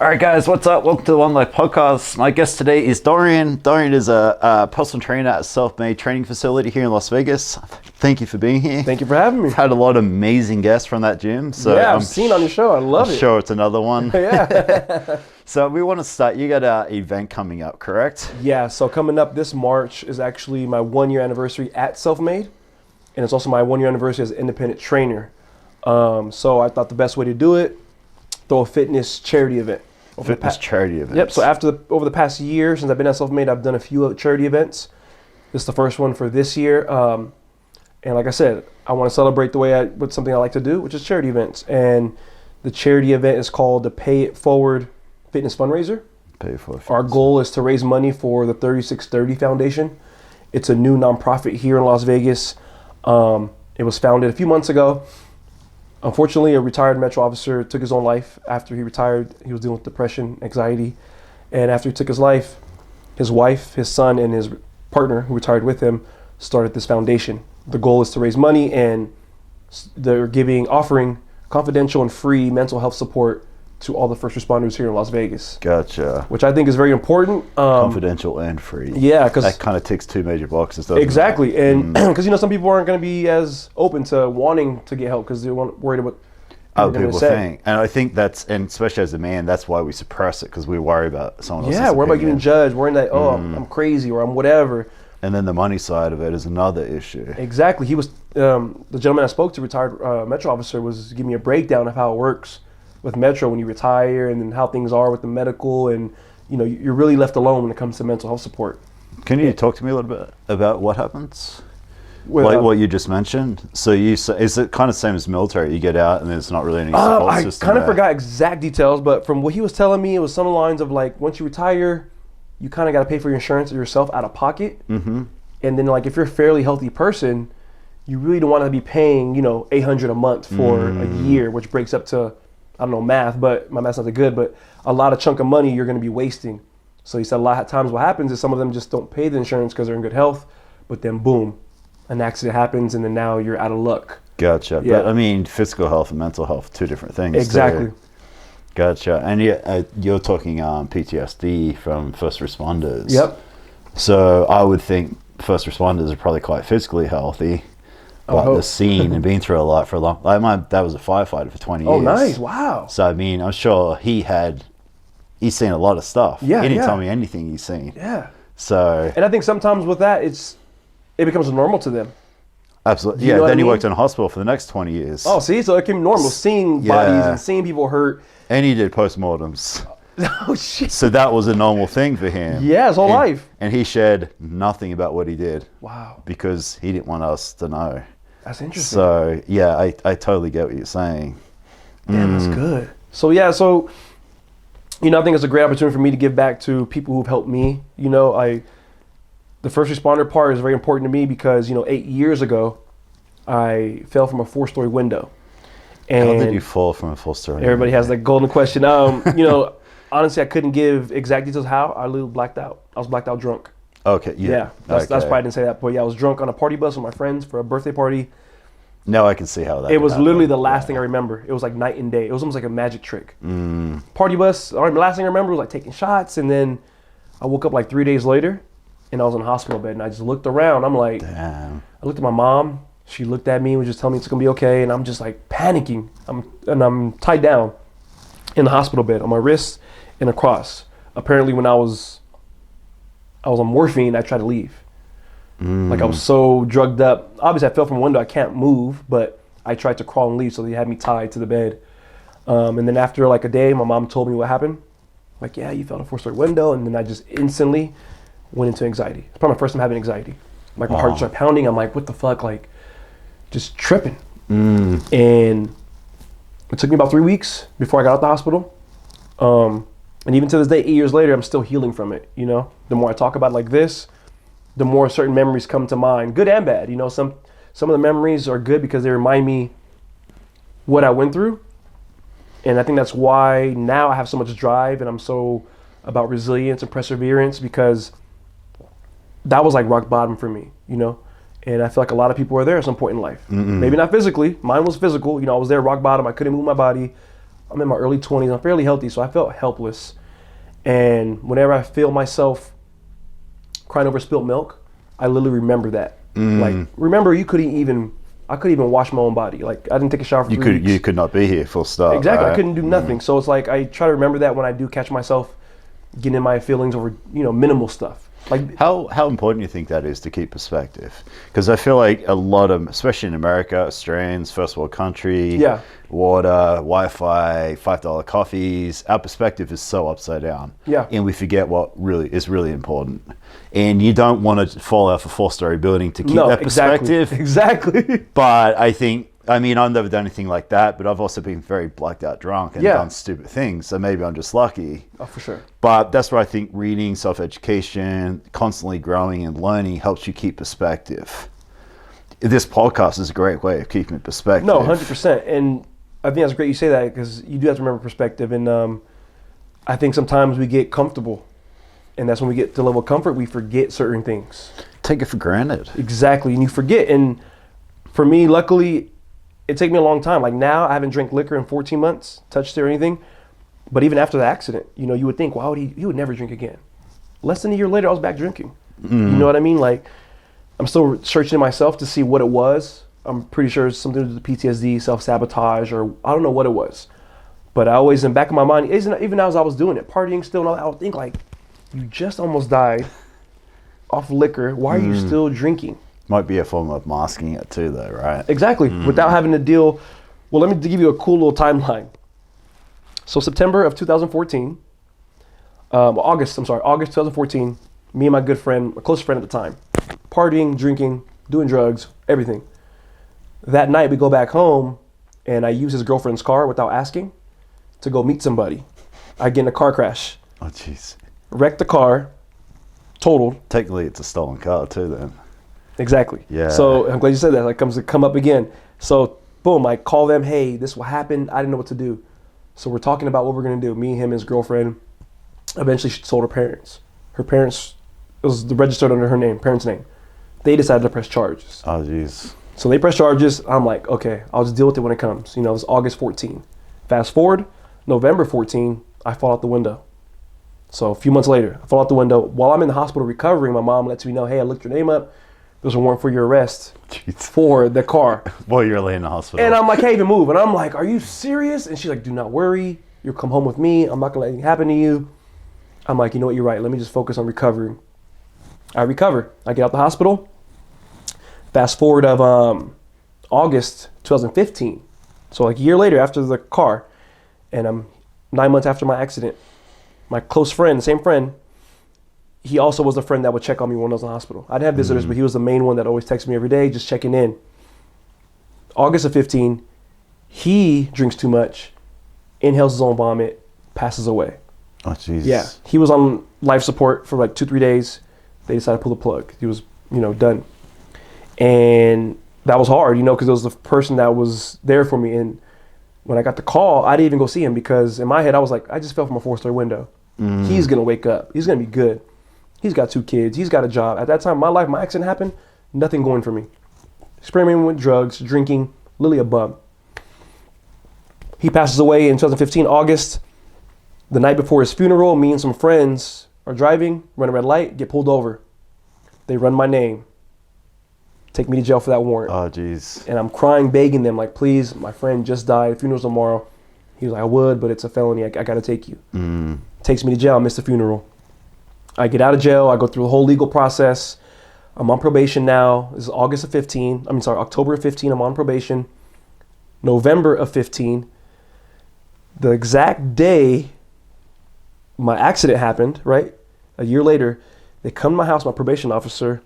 All right, guys, what's up? Welcome to the Onelife Podcast. My guest today is Dorian. Dorian is a personal trainer at a self-made training facility here in Las Vegas. Thank you for being here. Thank you for having me. I've had a lot of amazing guests from that gym. So yeah, I've seen on your show. I love it. I'm sure it's another one. Yeah. So we want to start. You got an event coming up, correct? Yeah, so coming up this March is actually my 1-year anniversary at Self-Made, and it's also my 1-year anniversary as an independent trainer. So I thought the best way to do it, throw a fitness charity event. Charity event. Yep, so over the past year, since I've been at Self-Made, I've done a few charity events. This is the first one for this year. And like I said, I want to celebrate with something I like to do, which is charity events. And the charity event is called the Pay It Forward Fitness Fundraiser. Pay It Forward. Our goal is to raise money for the 3630 Foundation. It's a new nonprofit here in Las Vegas. It was founded a few months ago. Unfortunately, a retired Metro officer took his own life after he retired. He was dealing with depression, anxiety. And after he took his life, his wife, his son, and his partner, who retired with him, started this foundation. The goal is to raise money, and they're offering confidential and free mental health support to all the first responders here in Las Vegas. Gotcha. Which I think is very important. Confidential and free. Yeah, because that kind of ticks two major boxes, doesn't exactly. it? And because some people aren't going to be as open to wanting to get help because they're worried about what people think. And I think and especially as a man, that's why we suppress it, because we worry about someone else's worry about opinion. getting judged, worrying that I'm crazy or I'm whatever. And then the money side of it is another issue. Exactly. He was the gentleman I spoke to, retired Metro officer, was giving me a breakdown of how it works with Metro when you retire, and then how things are with the medical, and you're really left alone when it comes to mental health support. Can you talk to me a little bit about what happens? With, like what you just mentioned. So is it kind of the same as military? You get out and there's not really any support system. I kind of forgot exact details, but from what he was telling me, it was some lines of like, once you retire, you kind of got to pay for your insurance yourself out of pocket. Mm-hmm. And then like if you're a fairly healthy person, you really don't want to be paying $800 a month for a year, which breaks up to, I don't know math, but my math's not that good, but a lot of chunk of money you're going to be wasting. So he said a lot of times what happens is some of them just don't pay the insurance because they're in good health, but then boom, an accident happens and then now you're out of luck. Gotcha. Yeah. But I mean, physical health and mental health, two different things. Exactly. Too. Gotcha. And you're talking PTSD from first responders. Yep. So I would think first responders are probably quite physically healthy. But the scene and being through a lot for a long... Like my dad was a firefighter for 20 years. Oh, nice. Wow. So, I mean, I'm sure he's seen a lot of stuff. Yeah, He didn't tell me anything he's seen. Yeah. So... And I think sometimes with that, it becomes normal to them. Absolutely. You know Then he what I worked in a hospital for the next 20 years. Oh, see? So it became normal, seeing bodies and seeing people hurt. And he did postmortems. Oh, shit. So that was a normal thing for him. Yeah, his whole life. And he shared nothing about what he did. Wow. Because he didn't want us to know. That's interesting. So, yeah, I totally get what you're saying. Damn, that's good. So, yeah, I think it's a great opportunity for me to give back to people who've helped me. The first responder part is very important to me because, 8 years ago, I fell from a 4-story window. And how did you fall from a 4-story? Everybody has that golden question. Honestly, I couldn't give exact details how. I literally blacked out. I was blacked out drunk. Okay, Yeah, that's why I didn't say that. But yeah, I was drunk on a party bus with my friends for a birthday party. No, I can see how that. It was literally the last thing I remember. It was like night and day. It was almost like a magic trick. Party bus. The last thing I remember was like taking shots, and then I woke up like 3 days later, and I was in a hospital bed, and I just looked around. I'm like, damn. I looked at my mom. She looked at me and was just telling me it's gonna be okay, and I'm just like panicking. I'm tied down in the hospital bed on my wrist and a cross. Apparently, when I was on morphine, I tried to leave. Like I was so drugged up. Obviously, I fell from a window. I can't move, but I tried to crawl and leave, so they had me tied to the bed. And then after like a day, my mom told me what happened. Like, yeah, you fell out a 4-story window, and then I just instantly went into anxiety. It's probably my first time having anxiety. Like my heart started pounding. I'm like, what the fuck? Like, just tripping. And it took me about 3 weeks before I got out the hospital. And even to this day, 8 years later, I'm still healing from it. The more I talk about it like this, the more certain memories come to mind, good and bad. Some of the memories are good because they remind me what I went through. And I think that's why now I have so much drive and I'm so about resilience and perseverance, because that was like rock bottom for me, And I feel like a lot of people are there at some point in life. Maybe not physically. Mine was physical. I was there rock bottom. I couldn't move my body. I'm in my early 20s. I'm fairly healthy, so I felt helpless. And whenever I feel myself crying over spilled milk, I literally remember that. Like, remember, I couldn't even wash my own body. Like, I didn't take a shower for 3 weeks. You could not be here, full stop. Exactly, right? I couldn't do nothing. So it's like I try to remember that when I do catch myself getting in my feelings over, minimal stuff. Like, How important do you think that is to keep perspective? Because I feel like a lot of, especially in America, Australians, first world country, Yeah. water, Wi-Fi, $5 coffees, our perspective is so upside down. Yeah. And we forget what really is really important. And you don't want to fall off a 4-story building to keep that perspective. Exactly. But I've never done anything like that, but I've also been very blacked out drunk and done stupid things. So maybe I'm just lucky. Oh, for sure. But that's where I think reading, self-education, constantly growing and learning helps you keep perspective. This podcast is a great way of keeping perspective. No, 100%. And I think that's great you say that, because you do have to remember perspective. And I think sometimes we get comfortable. And that's when we get to the level of comfort, we forget certain things. Take it for granted. Exactly. And you forget. And for me, luckily, it took me a long time. Like, now I haven't drank liquor in 14 months, touched it or anything. But even after the accident, you would think, wow, he would never drink again. Less than a year later, I was back drinking. You know what I mean? Like, I'm still searching myself to see what it was. I'm pretty sure it's something to do with PTSD, self-sabotage, or I don't know what it was. But I always, in the back of my mind, even as I was doing it, partying still, and all that, I would think, like, you just almost died off liquor. Why are you still drinking? Might be a form of masking it too, though, right? Exactly. Without having to deal. Well, let me give you a cool little timeline. So September of 2014, August 2014, me and my good friend, my close friend at the time, partying, drinking, doing drugs, everything. That night we go back home and I use his girlfriend's car without asking to go meet somebody. I get in a car crash. Oh, jeez. Wrecked the car, totaled. Technically, it's a stolen car too, then. Exactly. Yeah. So I'm glad you said that. Like, comes to come up again. So boom, I call them. Hey, this will happen. I didn't know what to do. So we're talking about what we're gonna do. Me, him, his girlfriend. Eventually, she told her parents. Her parents, it was registered under her name, parents' name. They decided to press charges. Oh, jeez. So they press charges. I'm like, okay, I'll just deal with it when it comes. It was August 14. Fast forward, November 14, I fall out the window. So a few months later, I fall out the window. While I'm in the hospital recovering, my mom lets me know, hey, I looked your name up. There's a warrant for your arrest for the car. While you're laying in the hospital. And I'm like, can't even move. And I'm like, are you serious? And she's like, do not worry. You'll come home with me. I'm not going to let anything happen to you. I'm like, you know what? You're right. Let me just focus on recovering. I recover. I get out the hospital. Fast forward of August 2015. So like a year later after the car. And I'm 9 months after my accident. My close friend, the same friend, he also was the friend that would check on me when I was in the hospital. I didn't have visitors, but he was the main one that always texted me every day, just checking in. August of 15, he drinks too much, inhales his own vomit, passes away. Oh, jeez. Yeah. He was on life support for like 2-3 days. They decided to pull the plug. He was, done. And that was hard, because it was the person that was there for me. And when I got the call, I didn't even go see him because in my head, I was like, I just fell from a 4-story window. He's going to wake up. He's going to be good. He's got 2 kids. He's got a job. At that time in my life, my accident happened, nothing going for me. Experimenting with drugs, drinking, literally a bum. He passes away in 2015, August. The night before his funeral, me and some friends are driving, run a red light, get pulled over. They run my name. Take me to jail for that warrant. Oh, jeez. And I'm crying, begging them, like, please, my friend just died. Funeral's tomorrow. He was like, I would, but it's a felony. I got to take you. Takes me to jail. I miss the funeral. I get out of jail. I go through the whole legal process. I'm on probation now. This is October of 15. I'm on probation. November of 15. The exact day my accident happened, right? A year later, they come to my house. My probation officer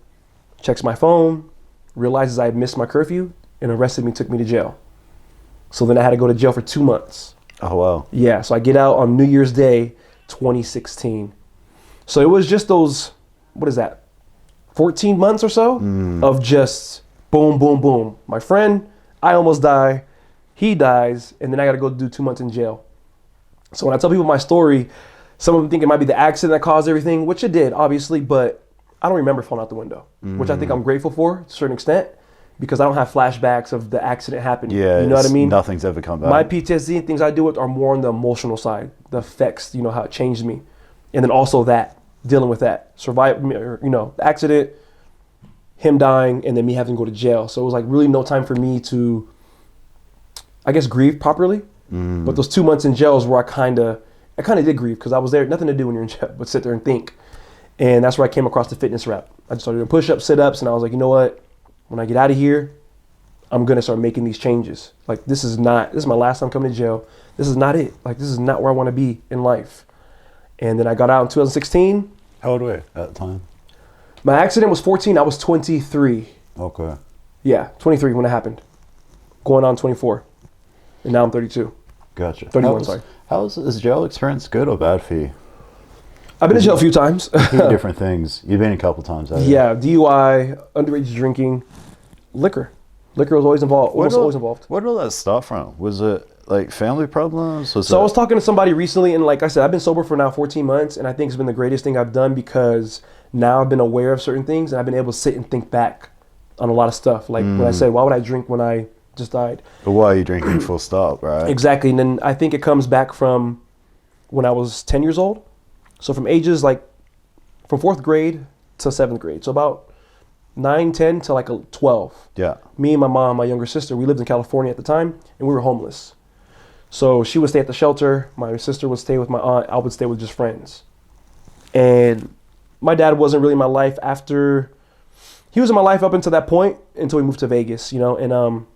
checks my phone, realizes I had missed my curfew, and arrested me, took me to jail. So then I had to go to jail for 2 months. Oh, wow. Yeah, so I get out on New Year's Day, 2016. So it was just those, 14 months or so of just boom, boom, boom. My friend, I almost die, he dies, and then I got to go do 2 months in jail. So when I tell people my story, some of them think it might be the accident that caused everything, which it did, obviously, but I don't remember falling out the window, which I think I'm grateful for to a certain extent, because I don't have flashbacks of the accident happening. Yeah, you know what I mean? Nothing's ever come back. My PTSD and things I deal with are more on the emotional side, the effects, you know, how it changed me. And then also that, dealing with that, the accident, him dying, and then me having to go to jail. So it was like really no time for me to, I guess, grieve properly. But those 2 months in jail is where I kind of did grieve, because I was there, nothing to do when you're in jail but sit there and think. And that's where I came across the fitness rap. I just started doing push-ups, sit-ups, and I was like, you know what? When I get out of here, I'm going to start making these changes. Like, this is my last time coming to jail. This is not it. Like, this is not where I want to be in life. And then I got out in 2016. How old were you at the time? My accident was 14. I was 23. Okay. Yeah, 23 when it happened. Going on 24. And now I'm 32. Gotcha. 31, sorry. How was this jail experience, good or bad for you? I've been in jail a few times. Different things. You've been a couple times, haven't you? Yeah, DUI, underage drinking, liquor. Liquor was always involved. Always involved. Where did all that start from? Was it like family problems? I was talking to somebody recently, and like I said, I've been sober for now 14 months, and I think it's been the greatest thing I've done, because now I've been aware of certain things, and I've been able to sit and think back on a lot of stuff. Like when I said, why would I drink when I just died? But why are you drinking full stop, right? Exactly. And then I think it comes back from when I was 10 years old. So from ages like from 4th grade to 7th grade. So about 9, 10 to like 12. Yeah. Me and my mom, my younger sister, we lived in California at the time, and we were homeless. So she would stay at the shelter. My sister would stay with my aunt. I would stay with just friends. And my dad wasn't really in my life after. He was in my life up until that point, until we moved to Vegas, you know. And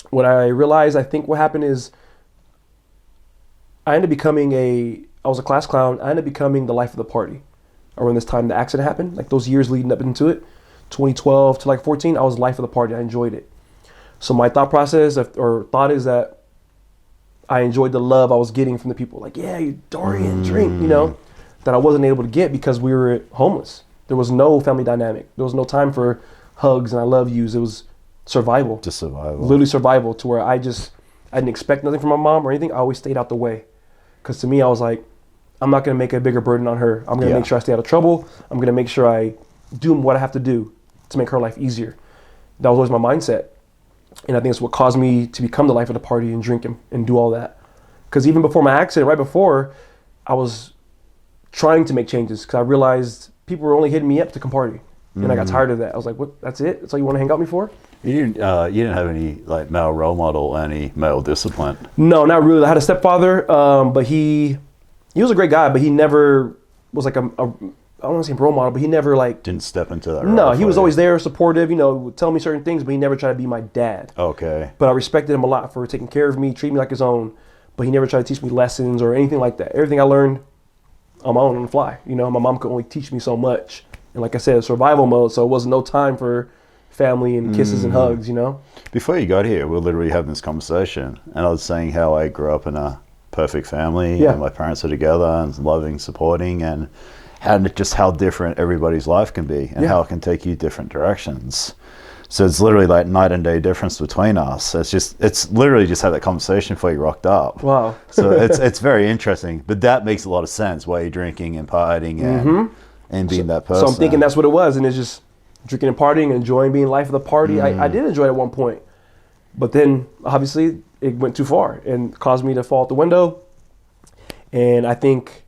what I realized, I think what happened is I was a class clown. I ended up becoming the life of the party around this time the accident happened. Like those years leading up into it, 2012 to like 14, I was life of the party. I enjoyed it. So my thought process or thought is that I enjoyed the love I was getting from the people. Like, yeah, you Dorian, drink, you know, that I wasn't able to get because we were homeless. There was no family dynamic. There was no time for hugs and I love yous. It was survival. Just survival. Literally survival, to where I didn't expect nothing from my mom or anything. I always stayed out the way. Because to me, I was like, I'm not going to make a bigger burden on her. I'm going to make sure I stay out of trouble. I'm going to make sure I do what I have to do to make her life easier. That was always my mindset. And I think it's what caused me to become the life of the party and drink and do all that. Because even before my accident, right before, I was trying to make changes because I realized people were only hitting me up to come party. And I got tired of that. I was like, what? That's it? That's all you want to hang out with me for? You didn't have any like male role model, any male discipline? No, not really. I had a stepfather, but he was a great guy, but he never was like I don't want to say role model, but he never like didn't step into that. No, he was always there, supportive. You know, would tell me certain things, but he never tried to be my dad. Okay. But I respected him a lot for taking care of me, treating me like his own. But he never tried to teach me lessons or anything like that. Everything I learned on my own on the fly. You know, my mom could only teach me so much, and like I said, survival mode. So it wasn't no time for family and kisses and hugs. You know. Before you got here, we were literally having this conversation, and I was saying how I grew up in a perfect family, and my parents are together and loving, supporting, and how different everybody's life can be, and how it can take you different directions. So it's literally like night and day difference between us. It's literally just had that conversation before you rocked up. Wow. So it's very interesting, but that makes a lot of sense why you're drinking and partying and being that person. So I'm thinking that's what it was, and it's just drinking and partying, enjoying being life of the party. I did enjoy it at one point, but then obviously it went too far and caused me to fall out the window. And I think,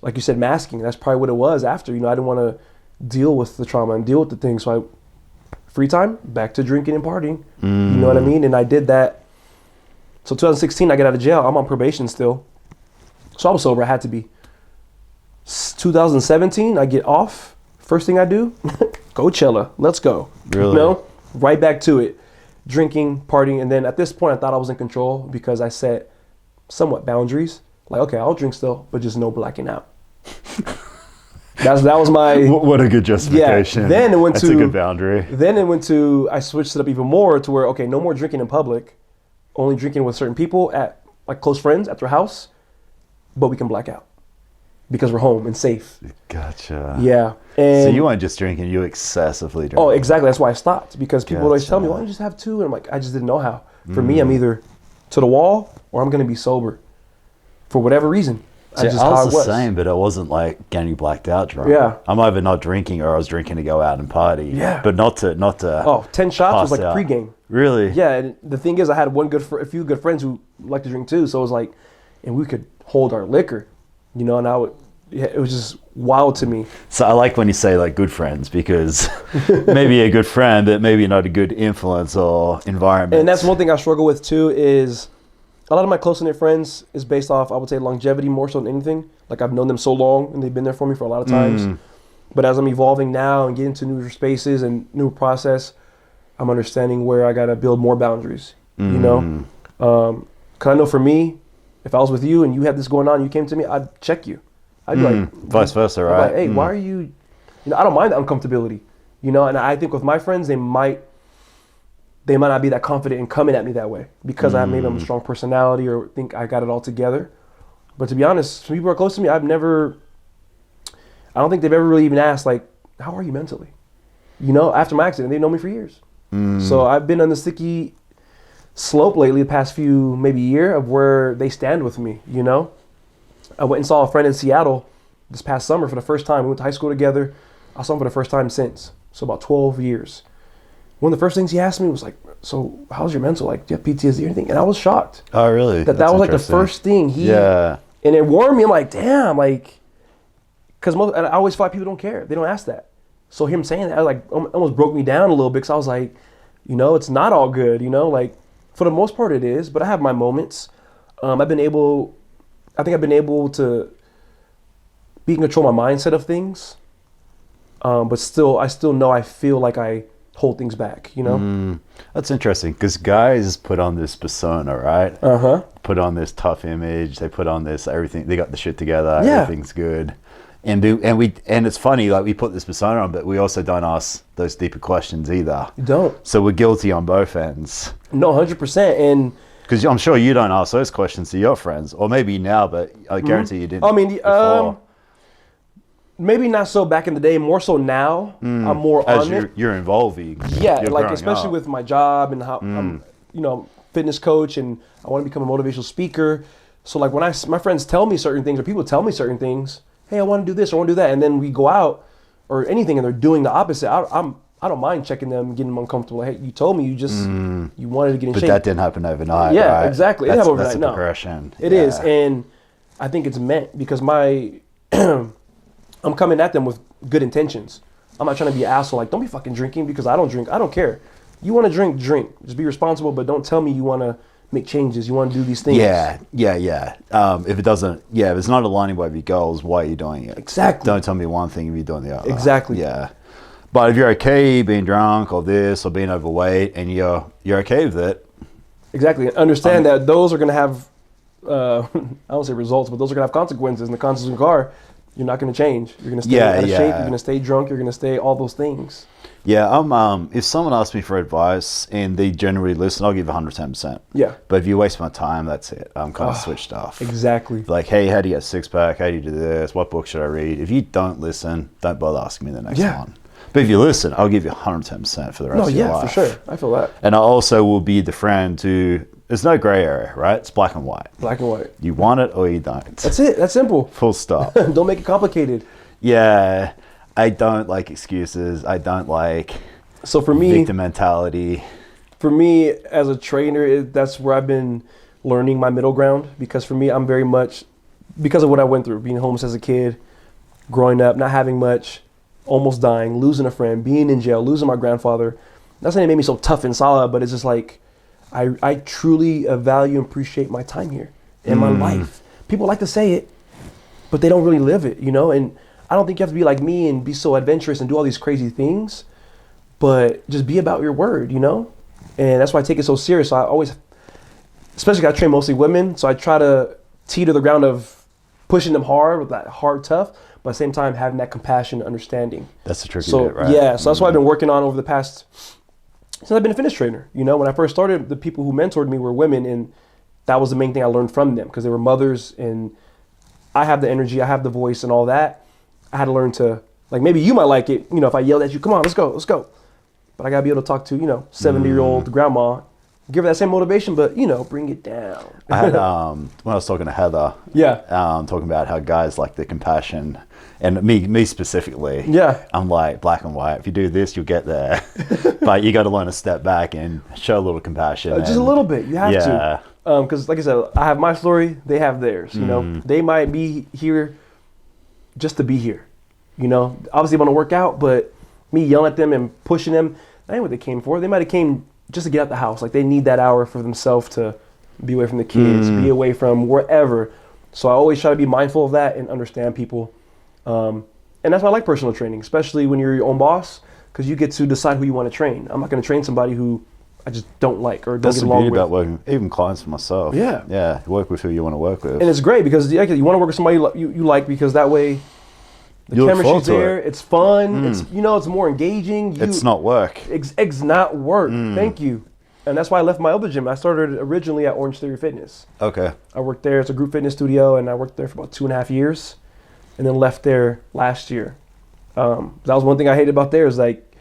like you said, masking, that's probably what it was after. You know, I didn't want to deal with the trauma and deal with the things. So free time, back to drinking and partying. You know what I mean? And I did that. So 2016, I get out of jail. I'm on probation still. So I was sober. I had to be. 2017, I get off. First thing I do, Coachella. Let's go. Really? You know? Right back to it. Drinking, partying. And then at this point, I thought I was in control because I set somewhat boundaries. Like, okay, I'll drink still, but just no blacking out. That was my. What a good justification. Yeah. Then it went That's a good boundary. Then it went to, I switched it up even more to where, okay, no more drinking in public, only drinking with certain people at like close friends at their house, but we can black out because we're home and safe. Gotcha. Yeah. And so you weren't just drinking, you excessively drinking. Oh, exactly. That's why I stopped, because people would always tell me, why don't you just have two? And I'm like, I just didn't know how. For me, I'm either to the wall or I'm going to be sober for whatever reason. That's just I how was it the same, but I wasn't like getting blacked out drunk. Yeah. I'm either not drinking or I was drinking to go out and party. Yeah. But not to 10 shots was like out. pregame. Really? Yeah, and the thing is, I had a few good friends who liked to drink too, so it was like, and we could hold our liquor, you know, and it was just wild to me. So I like when you say like good friends, because maybe a good friend, but maybe not a good influence or environment. And that's one thing I struggle with too, is a lot of my close-knit friends is based off, I would say, longevity more so than anything. Like, I've known them so long and they've been there for me for a lot of times. But as I'm evolving now and getting to newer spaces and new process, I'm understanding where I got to build more boundaries, you know? Because I know for me, if I was with you and you had this going on, you came to me, I'd check you. I'd be like... Vice versa, right? Like, hey, why are you... You know, I don't mind the uncomfortability, you know? And I think with my friends, they might not be that confident in coming at me that way because I maybe I'm a strong personality or think I got it all together. But to be honest, some people are close to me, I don't think they've ever really even asked, like, how are you mentally? You know, after my accident, they've known me for years. So I've been on the sticky slope lately the past few, maybe year, of where they stand with me, you know? I went and saw a friend in Seattle this past summer for the first time. We went to high school together. I saw him for the first time since, so about 12 years. One of the first things he asked me was like, so how's your mental? Like, do you have PTSD or anything? And I was shocked. Oh, really? That was like the first thing and it warmed me. I'm like, damn, like, because I always feel like people don't care. They don't ask that. So him saying that, like, almost broke me down a little bit, because I was like, you know, it's not all good, you know? Like, for the most part it is, but I have my moments. I think I've been able to be in control of my mindset of things. But still, I still know I feel like I hold things back, you know? That's interesting, because guys put on this persona, right? Put on this tough image. They put on this everything. They got the shit together. Yeah. Everything's good. And it's funny, like, we put this persona on, but we also don't ask those deeper questions either. You don't. So we're guilty on both ends. No, 100%. And because I'm sure you don't ask those questions to your friends, or maybe now, but I guarantee you didn't. I mean, before. Maybe not so back in the day. More so now. I'm more as on it. You're involving. Yeah, like especially with my job and how I'm, you know, fitness coach, and I want to become a motivational speaker. So like when my friends tell me certain things, or people tell me certain things, hey, I want to do this, I want to do that, and then we go out or anything, and they're doing the opposite. I don't mind checking them, getting them uncomfortable. Like, hey, you told me you wanted to get in shape. But that didn't happen overnight. Yeah, right? exactly. It didn't happen overnight. That's a progression. It is, and I think it's meant, because I'm coming at them with good intentions. I'm not trying to be an asshole. Like, don't be fucking drinking because I don't drink. I don't care. You want to drink, drink. Just be responsible, but don't tell me you want to make changes. You want to do these things. Yeah. If it's not aligning with your goals, why are you doing it? Exactly. Don't tell me one thing if you're doing the other. Exactly. Yeah. But if you're okay being drunk or this or being overweight and you're okay with it. Exactly. Understand that those are going to have, I don't say results, but those are going to have consequences. And the consequences are, you're not going to change. You're going to stay out of shape. You're going to stay drunk. You're going to stay all those things. Yeah, if someone asks me for advice and they generally listen, I'll give 110%. Yeah. But if you waste my time, that's it. I'm kind of switched off. Exactly. Like, hey, how do you get a six-pack? How do you do this? What book should I read? If you don't listen, don't bother asking me the next one. But if you listen, I'll give you 110% for the rest of your life. No, yeah, for sure. I feel that. And I also will be the friend who, there's no gray area, right? It's black and white. Black and white. You want it or you don't. That's it. That's simple. Full stop. Don't make it complicated. Yeah. I don't like excuses. I don't like for me, victim mentality. For me, as a trainer, that's where I've been learning my middle ground. Because for me, I'm very much, because of what I went through, being homeless as a kid, growing up, not having much, almost dying, losing a friend, being in jail, losing my grandfather. Not saying it made me so tough and solid, but it's just like, I truly value and appreciate my time here in my life. People like to say it, but they don't really live it, you know? And I don't think you have to be like me and be so adventurous and do all these crazy things, but just be about your word, you know? And that's why I take it so serious. So I always, especially 'cause I train mostly women, so I try to teeter the ground of pushing them hard with that hard tough, but at the same time having that compassion and understanding. That's the tricky bit, right? Yeah, so that's what I've been working on over the past, since I've been a fitness trainer. You know, when I first started, the people who mentored me were women, and that was the main thing I learned from them, because they were mothers, and I have the energy, I have the voice and all that. I had to learn to, like, maybe you might like it, you know, if I yelled at you, come on, let's go. But I gotta be able to talk to, you know, 70-year-old grandma give her that same motivation, but bring it down. I had when I was talking to Heather, talking about how guys like the compassion, and me specifically. Yeah, I'm like black and white. If you do this, you'll get there, but you got to learn to step back and show a little compassion. Just a little bit. You have to. Because like I said, I have my story. They have theirs. They might be here just to be here. Obviously want to work out, but me yelling at them and pushing them, that ain't what they came for. They might have came just to get out the house. Like they need that hour for themselves to be away from the kids, be away from wherever. So I always try to be mindful of that and understand people. And that's why I like personal training, especially when you're your own boss, because you get to decide who you want to train. I'm not going to train somebody who I just don't like or don't get along with. That's the beauty about working, even clients for myself. Yeah, work with who you want to work with. And it's great because you want to work with somebody you like, because that way the chemistry's there, it's fun, it's it's more engaging. It's not work. It's not work. Thank you. And that's why I left my other gym. I started originally at Orange Theory Fitness. Okay. I worked there. It's a group fitness studio, and I worked there for about 2.5 years, and then left there last year. That was one thing I hated about there is like,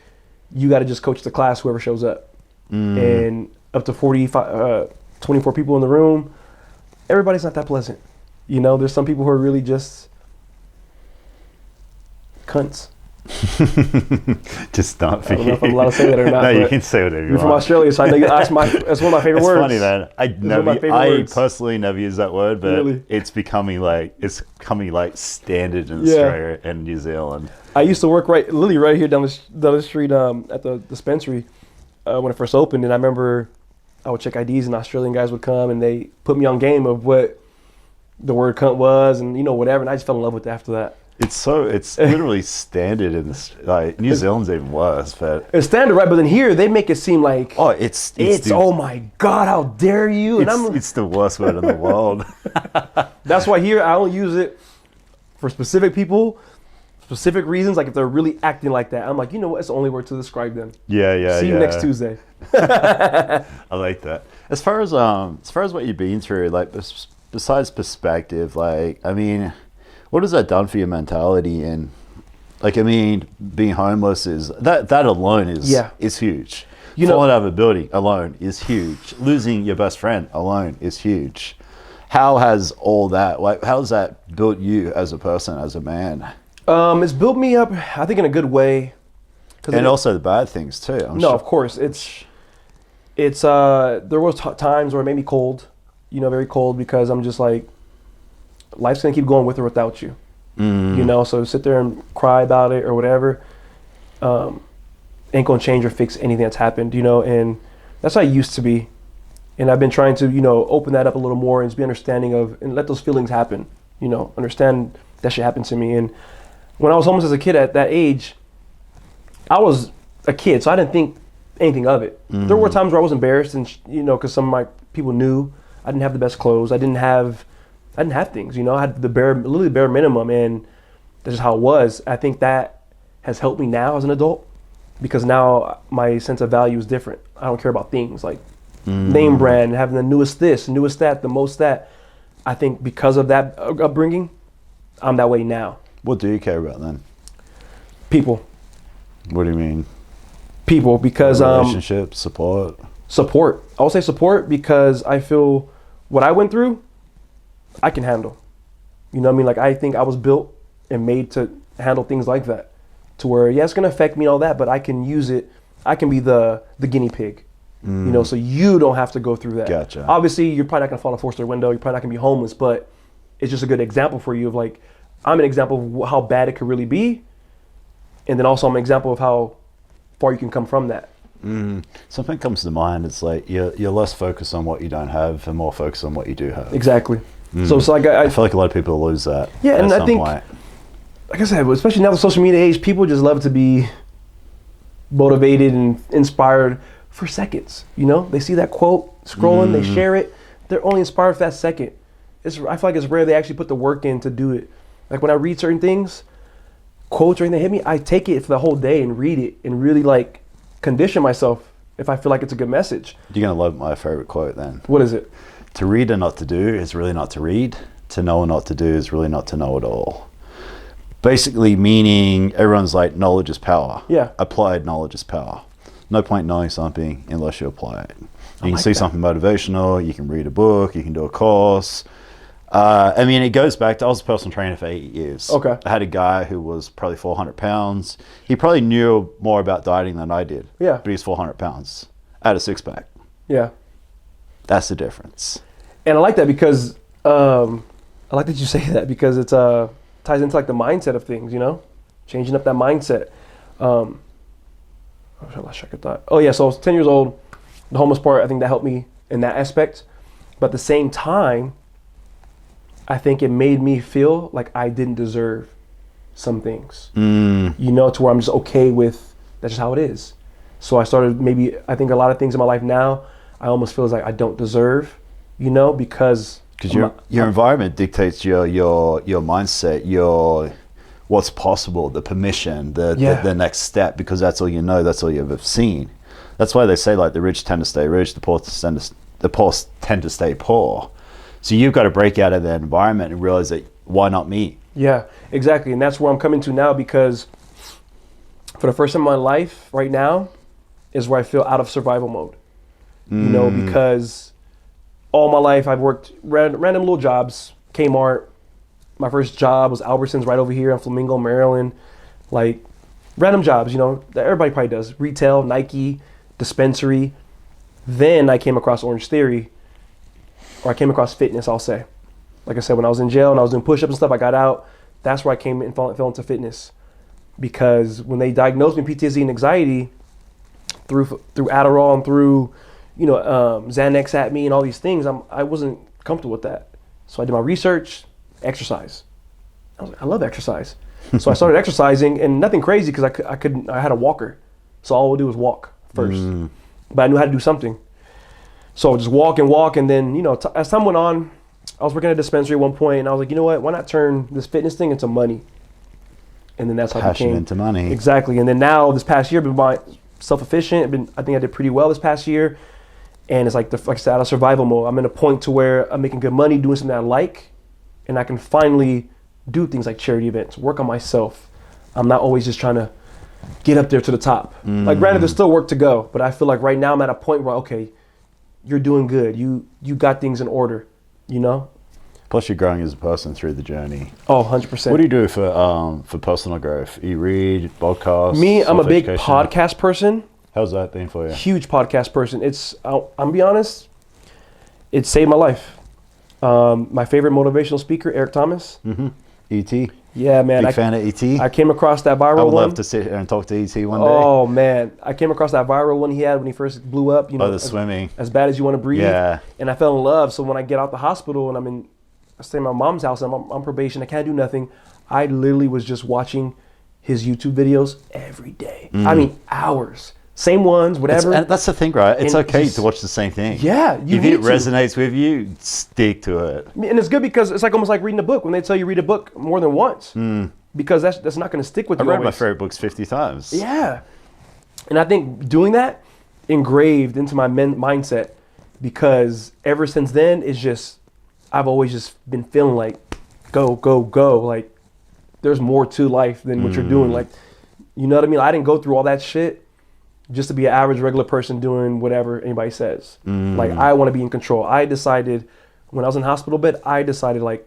you got to just coach the class, whoever shows up. And up to 24 people in the room. Everybody's not that pleasant. There's some people who are really just cunts. Just not for I don't know if I'm allowed to say that or not. No, you can say whatever you You're want. from Australia, so I know that's one of my favorite words. It's funny, man. I personally never use that word, but really? it's becoming like standard in Australia and New Zealand. I used to work literally right here down the street at the dispensary when it first opened, and I remember I would check IDs and Australian guys would come and they put me on game of what the word cunt was and whatever, and I just fell in love with it after that. It's literally standard in this. Like New Zealand's even worse, but it's standard, right? But then here they make it seem like it's oh my god, how dare you? And it's the worst word in the world. That's why here I only use it for specific people, specific reasons. Like if they're really acting like that, I'm like, what? It's the only word to describe them. Yeah. See you next Tuesday. I like that. As far as what you've been through, like besides perspective, like I mean, what has that done for your mentality? And like I mean, being homeless is that alone is huge. Falling out of a building alone is huge. Losing your best friend alone is huge. How has all that, like, how has that built you as a person, as a man? It's built me up, I think, in a good way. And also the bad things too. Of course. It's there was times where it made me cold, very cold, because I'm just like, life's gonna keep going with or without you. So sit there and cry about it or whatever, ain't gonna change or fix anything that's happened, and that's how I used to be. And I've been trying to, open that up a little more and just be understanding of, and let those feelings happen, understand that shit happened to me. And when I was homeless as a kid at that age, I was a kid, so I didn't think anything of it. There were times where I was embarrassed and, because some of my people knew I didn't have the best clothes. I didn't have things, I had literally bare minimum, and that's just how it was. I think that has helped me now as an adult, because now my sense of value is different. I don't care about things like name brand, having the newest this, newest that, the most that. I think because of that upbringing, I'm that way now. What do you care about then? People. What do you mean? People, because relationships, support. Support. I would say support because I feel what I went through, I can handle. You know what I mean? Like, I think I was built and made to handle things like that, to where it's gonna affect me and all that, but I can use it. I can be the guinea pig. So you don't have to go through that. Gotcha. Obviously, you're probably not gonna fall off a 4-story window. You're probably not gonna be homeless, but it's just a good example for you of like, I'm an example of how bad it could really be, and then also I'm an example of how far you can come from that. Something comes to mind. It's like you're less focused on what you don't have and more focused on what you do have. Exactly. So it's like I feel like a lot of people lose that. Yeah, and I think, like I said, especially now the social media age, people just love to be motivated and inspired for seconds. They see that quote scrolling, they share it. They're only inspired for that second. I feel like it's rare they actually put the work in to do it. Like when I read certain things, quotes or anything that hit me, I take it for the whole day and read it and really like condition myself if I feel like it's a good message. You're gonna love my favorite quote then. What is it? To read and not to do is really not to read. To know and not to do is really not to know at all. Basically meaning everyone's like, knowledge is power. Yeah. Applied knowledge is power. no point knowing something unless you apply it. You can see something motivational, you can read a book, you can do a course. I mean, it goes back to, I was a personal trainer for 8 years. Okay. I had a guy who was probably 400 pounds. He probably knew more about dieting than I did. Yeah. But he's 400 pounds. I had a six pack. Yeah. That's the difference. And I like that because, I like that you say that because it's ties into like the mindset of things, you know? Changing up that mindset. I lost track of thought. Oh yeah, so I was 10 years old. The homeless part, I think that helped me in that aspect. But at the same time, I think it made me feel like I didn't deserve some things. You know, to where I'm just okay with, that's just how it is. So I started I think a lot of things in my life now, I almost feel like I don't deserve, you know, because your environment dictates your mindset, your what's possible, the permission, the next step, because that's all you know, that's all you've ever seen. That's why they say like the rich tend to stay rich, the poor tend to stay poor. So you've got to break out of that environment and realize that why not me? Yeah, exactly. And that's where I'm coming to now, because for the first time in my life right now is where I feel out of survival mode. You know, because all my life I've worked random little jobs, Kmart. My first job was Albertsons right over here in Flamingo, Maryland. Like random jobs, you know, that everybody probably does. Retail, Nike, dispensary. Then I came across Orange Theory, or I came across fitness, I'll say. Like I said, when I was in jail and I was doing push-ups and stuff, I got out. That's where I came and fell into fitness. Because when they diagnosed me PTSD and anxiety through Adderall and through, you know, Xanax at me and all these things, I wasn't comfortable with that. So I did my research, exercise. I was like, I love exercise. So I started exercising, and nothing crazy because I had a walker. So all I would do was walk first. But I knew how to do something. So I would just walk, and then, you know, as time went on, I was working at a dispensary at one point, and I was like, you know what, why not turn this fitness thing into money? And then that's how it became. Into money. Exactly. And then now, this past year, I've been self-efficient. I think I did pretty well this past year. And it's like I said, out of survival mode. I'm in a point to where I'm making good money, doing something I like, and I can finally do things like charity events, work on myself. I'm not always just trying to get up there to the top. Like, granted, there's still work to go, but I feel like right now I'm at a point where, okay, you're doing good. You got things in order, you know? Plus you're growing as a person through the journey. Oh, 100%. What do you do for personal growth? You read podcasts? Me, I'm a big podcast person. How's that been for you? Huge podcast person. I'm gonna be honest, it saved my life. My favorite motivational speaker, Eric Thomas. E.T. Yeah, man. Big fan of E.T. I came across that viral one. I would love to sit here and talk to E.T. one day. Oh, man. I came across that viral one he had when he first blew up. You know, the swimming. As bad as you want to breathe. Yeah. And I fell in love. So when I get out the hospital and I stay in my mom's house and I'm on probation, I can't do nothing. I literally was just watching his YouTube videos every day. I mean, hours. Same ones, whatever. And that's the thing, right? It's okay to watch the same thing. Yeah, if it resonates with you, stick to it. And it's good because it's like almost like reading a book. When they tell you read a book more than once, because that's not going to stick with you. I read my favorite books 50 times. Yeah, and I think doing that engraved into my mindset, because ever since then it's just I've always just been feeling like go. Like there's more to life than what you're doing. Like, you know what I mean? I didn't go through all that shit just to be an average, regular person doing whatever anybody says. Like, I want to be in control. I decided when I was in hospital bed, like,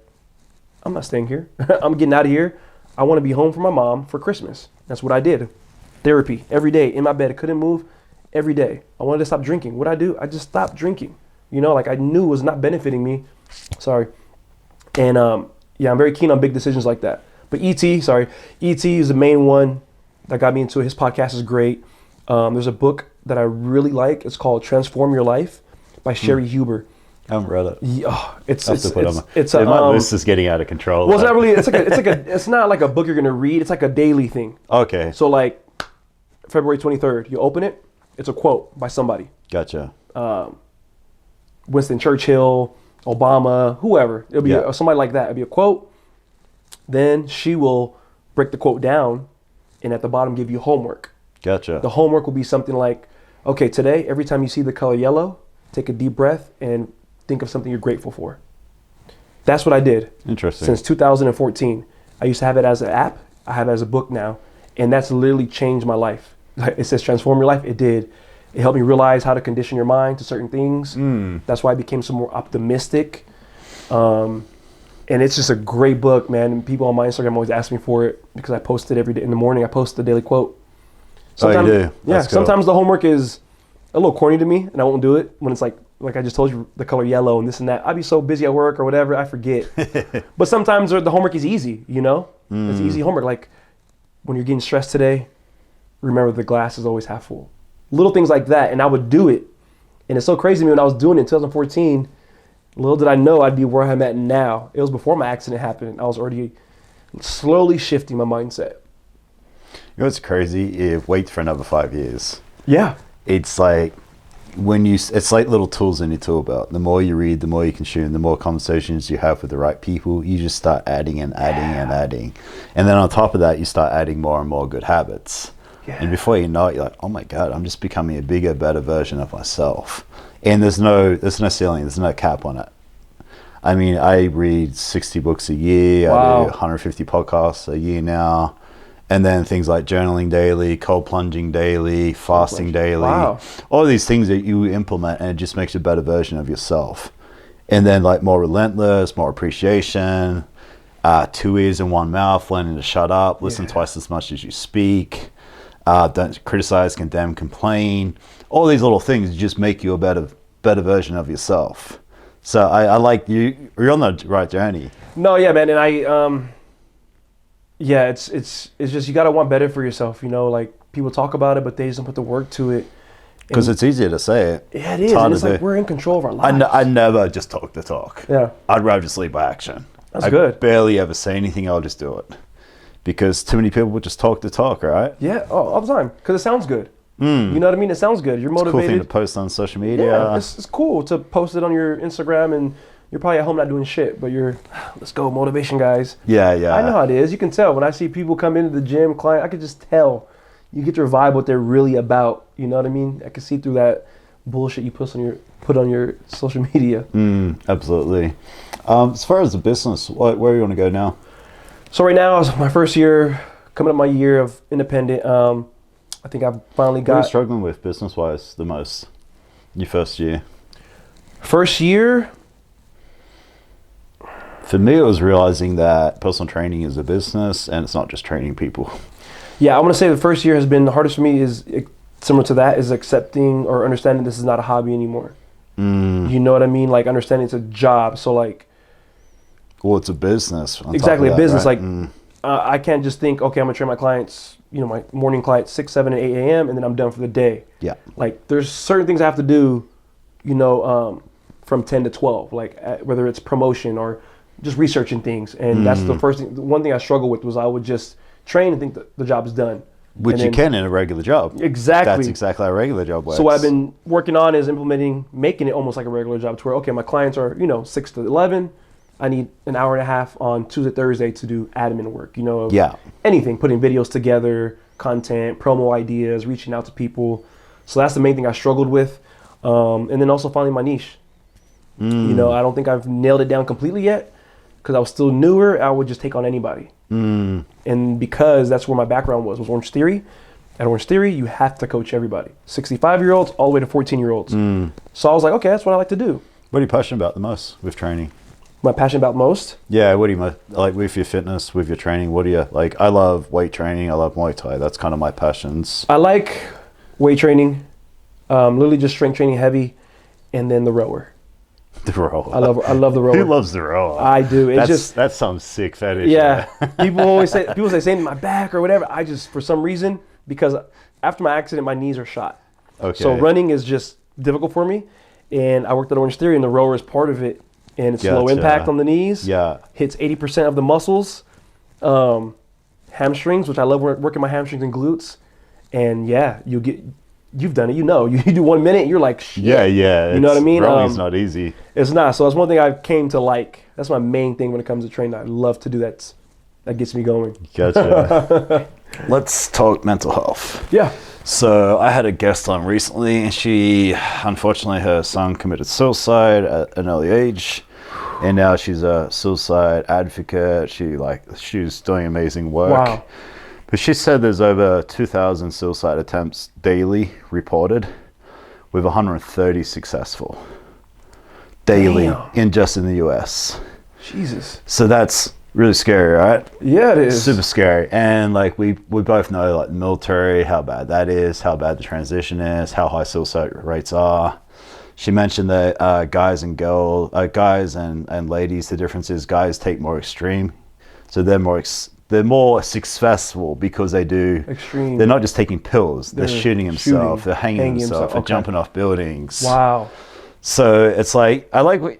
I'm not staying here. I'm getting out of here. I want to be home for my mom for Christmas. That's what I did. Therapy every day in my bed. I couldn't move every day. I wanted to stop drinking. What'd I do? I just stopped drinking. You know, like I knew it was not benefiting me. Sorry. And yeah, I'm very keen on big decisions like that. But E.T. is the main one that got me into it. His podcast is great. There's a book that I really like. It's called Transform Your Life by Sherry Huber. I haven't read it. Yeah, my list is getting out of control. Well, it's not really. It's not like a book you're gonna read. It's like a daily thing. Okay. So like February 23rd, you open it. It's a quote by somebody. Gotcha. Winston Churchill, Obama, whoever. It'll be somebody like that. It'll be a quote. Then she will break the quote down, and at the bottom give you homework. Gotcha. The homework will be something like, okay, today, every time you see the color yellow, take a deep breath and think of something you're grateful for. That's what I did. Interesting. Since 2014. I used to have it as an app. I have it as a book now. And that's literally changed my life. it says transform your life. It did. It helped me realize how to condition your mind to certain things. That's why I became some more optimistic. And it's just a great book, man. And people on my Instagram always ask me for it because I post it every day in the morning. I post the daily quote. Sometimes, you do? Yeah. Sometimes the homework is a little corny to me, and I won't do it when it's like I just told you, the color yellow and this and that. I'd be so busy at work or whatever, I forget. But sometimes the homework is easy, you know? It's easy homework. Like when you're getting stressed today, remember the glass is always half full. Little things like that, and I would do it. And it's so crazy to me when I was doing it in 2014. Little did I know I'd be where I'm at now. It was before my accident happened. I was already slowly shifting my mindset. You know what's crazy? If wait for another 5 years. Yeah. It's like it's like little tools in your tool belt. The more you read, the more you consume, the more conversations you have with the right people, you just start adding and adding and adding. And then on top of that, you start adding more and more good habits. Yeah. And before you know it, you're like, oh my God, I'm just becoming a bigger, better version of myself. And there's no ceiling, there's no cap on it. I mean, I read 60 books a year, wow. I do 150 podcasts a year now. And then things like journaling daily, cold plunging daily, fasting daily. Wow. All these things that you implement, and it just makes you a better version of yourself. And then like more relentless, more appreciation, 2 ears and 1 mouth, learning to shut up, listen twice as much as you speak, don't criticize, condemn, complain. All these little things just make you a better version of yourself. So I like you're on the right journey. No, yeah, man. And yeah, it's just, you got to want better for yourself. You know, like people talk about it, but they just don't put the work to it. Because it's easier to say it. Yeah, it is. And it's like we're in control of our lives. I never just talk the talk. Yeah. I'd rather just lead by action. That's good. I barely ever say anything. I'll just do it. Because too many people would just talk the talk, right? Yeah, all the time. Because it sounds good. You know what I mean? It sounds good. You're motivated. It's a cool thing to post on social media. Yeah, it's cool to post it on your Instagram, and you're probably at home not doing shit, but you're, let's go, motivation guys. Yeah. I know how it is. You can tell. When I see people come into the gym, client, I can just tell. You get your vibe, what they're really about. You know what I mean? I can see through that bullshit you put on your social media. Absolutely. As far as the business, where do you want to go now? So right now, it's my first year, coming up my year of independent. I think I've finally got... What are you struggling with business-wise the most, your first year? First year? For me, it was realizing that personal training is a business and it's not just training people. Yeah, I'm going to say the first year has been the hardest for me, is similar to that, is accepting or understanding this is not a hobby anymore. You know what I mean? Like understanding it's a job. So like... Well, it's a business. Exactly, a business. Right? Like I can't just think, okay, I'm going to train my clients, you know, my morning clients 6, 7, and 8 a.m. and then I'm done for the day. Yeah. Like there's certain things I have to do, you know, from 10 to 12, like whether it's promotion or just researching things. And that's the first thing. The one thing I struggled with was I would just train and think that the job is done. Which you can in a regular job. Exactly. That's exactly how a regular job works. So what I've been working on is making it almost like a regular job to where, okay, my clients are, you know, 6 to 11. I need an hour and a half on Tuesday, Thursday to do admin work, you know, anything, putting videos together, content, promo ideas, reaching out to people. So that's the main thing I struggled with. And then also finding my niche. You know, I don't think I've nailed it down completely yet because I was still newer. I would just take on anybody. And because that's where my background was Orange Theory. At Orange Theory, you have to coach everybody. 65-year-olds all the way to 14-year-olds. So I was like, okay, that's what I like to do. What are you passionate about the most with training? Am I passionate about most? Yeah, what do you like with your fitness, with your training? What do you like? I love weight training. I love Muay Thai. That's kind of my passions. I like weight training, literally just strength training heavy, and then the rower. The rower. I love the rower. Who loves the rower? I do. That's some sick fetish. Yeah. People say same in my back or whatever. I just, for some reason, because after my accident, my knees are shot. Okay. So running is just difficult for me, and I worked at Orange Theory, and the rower is part of it. And it's low impact on the knees. Yeah. Hits 80% of the muscles. Hamstrings, which I love working my hamstrings and glutes. And yeah, you've done it. You know, you do 1 minute, you're like, shit. Yeah. You know what I mean? Running's not easy. It's not. So that's one thing I came to like. That's my main thing when it comes to training. I love to do that. That gets me going. Gotcha. Let's talk mental health. Yeah. So I had a guest on recently, and unfortunately, her son committed suicide at an early age, and now she's a suicide advocate. She's doing amazing work. Wow. But she said there's over 2,000 suicide attempts daily reported, with 130 successful daily just in the US. Jesus. So that's really scary, right? Yeah, it is. Super scary. And like we both know, like the military, how bad that is, how bad the transition is, how high suicide rates are. She mentioned that guys and ladies, the difference is guys take more extreme, so they're more successful because they do extreme. They're not just taking pills; they're shooting themselves, they're hanging themselves, they're jumping off buildings. Wow. So it's like I like what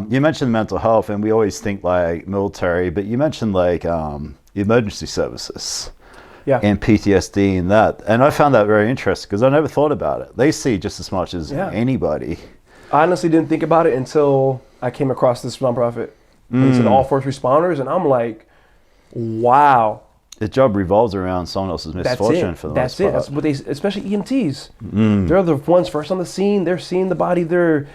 you mentioned mental health, and we always think like military, but you mentioned like emergency services. Yeah. And PTSD and that. And I found that very interesting because I never thought about it. They see just as much as anybody. I honestly didn't think about it until I came across this nonprofit. They said all first responders, and I'm like, wow. The job revolves around someone else's misfortune for the most part. That's what they, especially EMTs. They're the ones first on the scene. They're seeing the body. They're,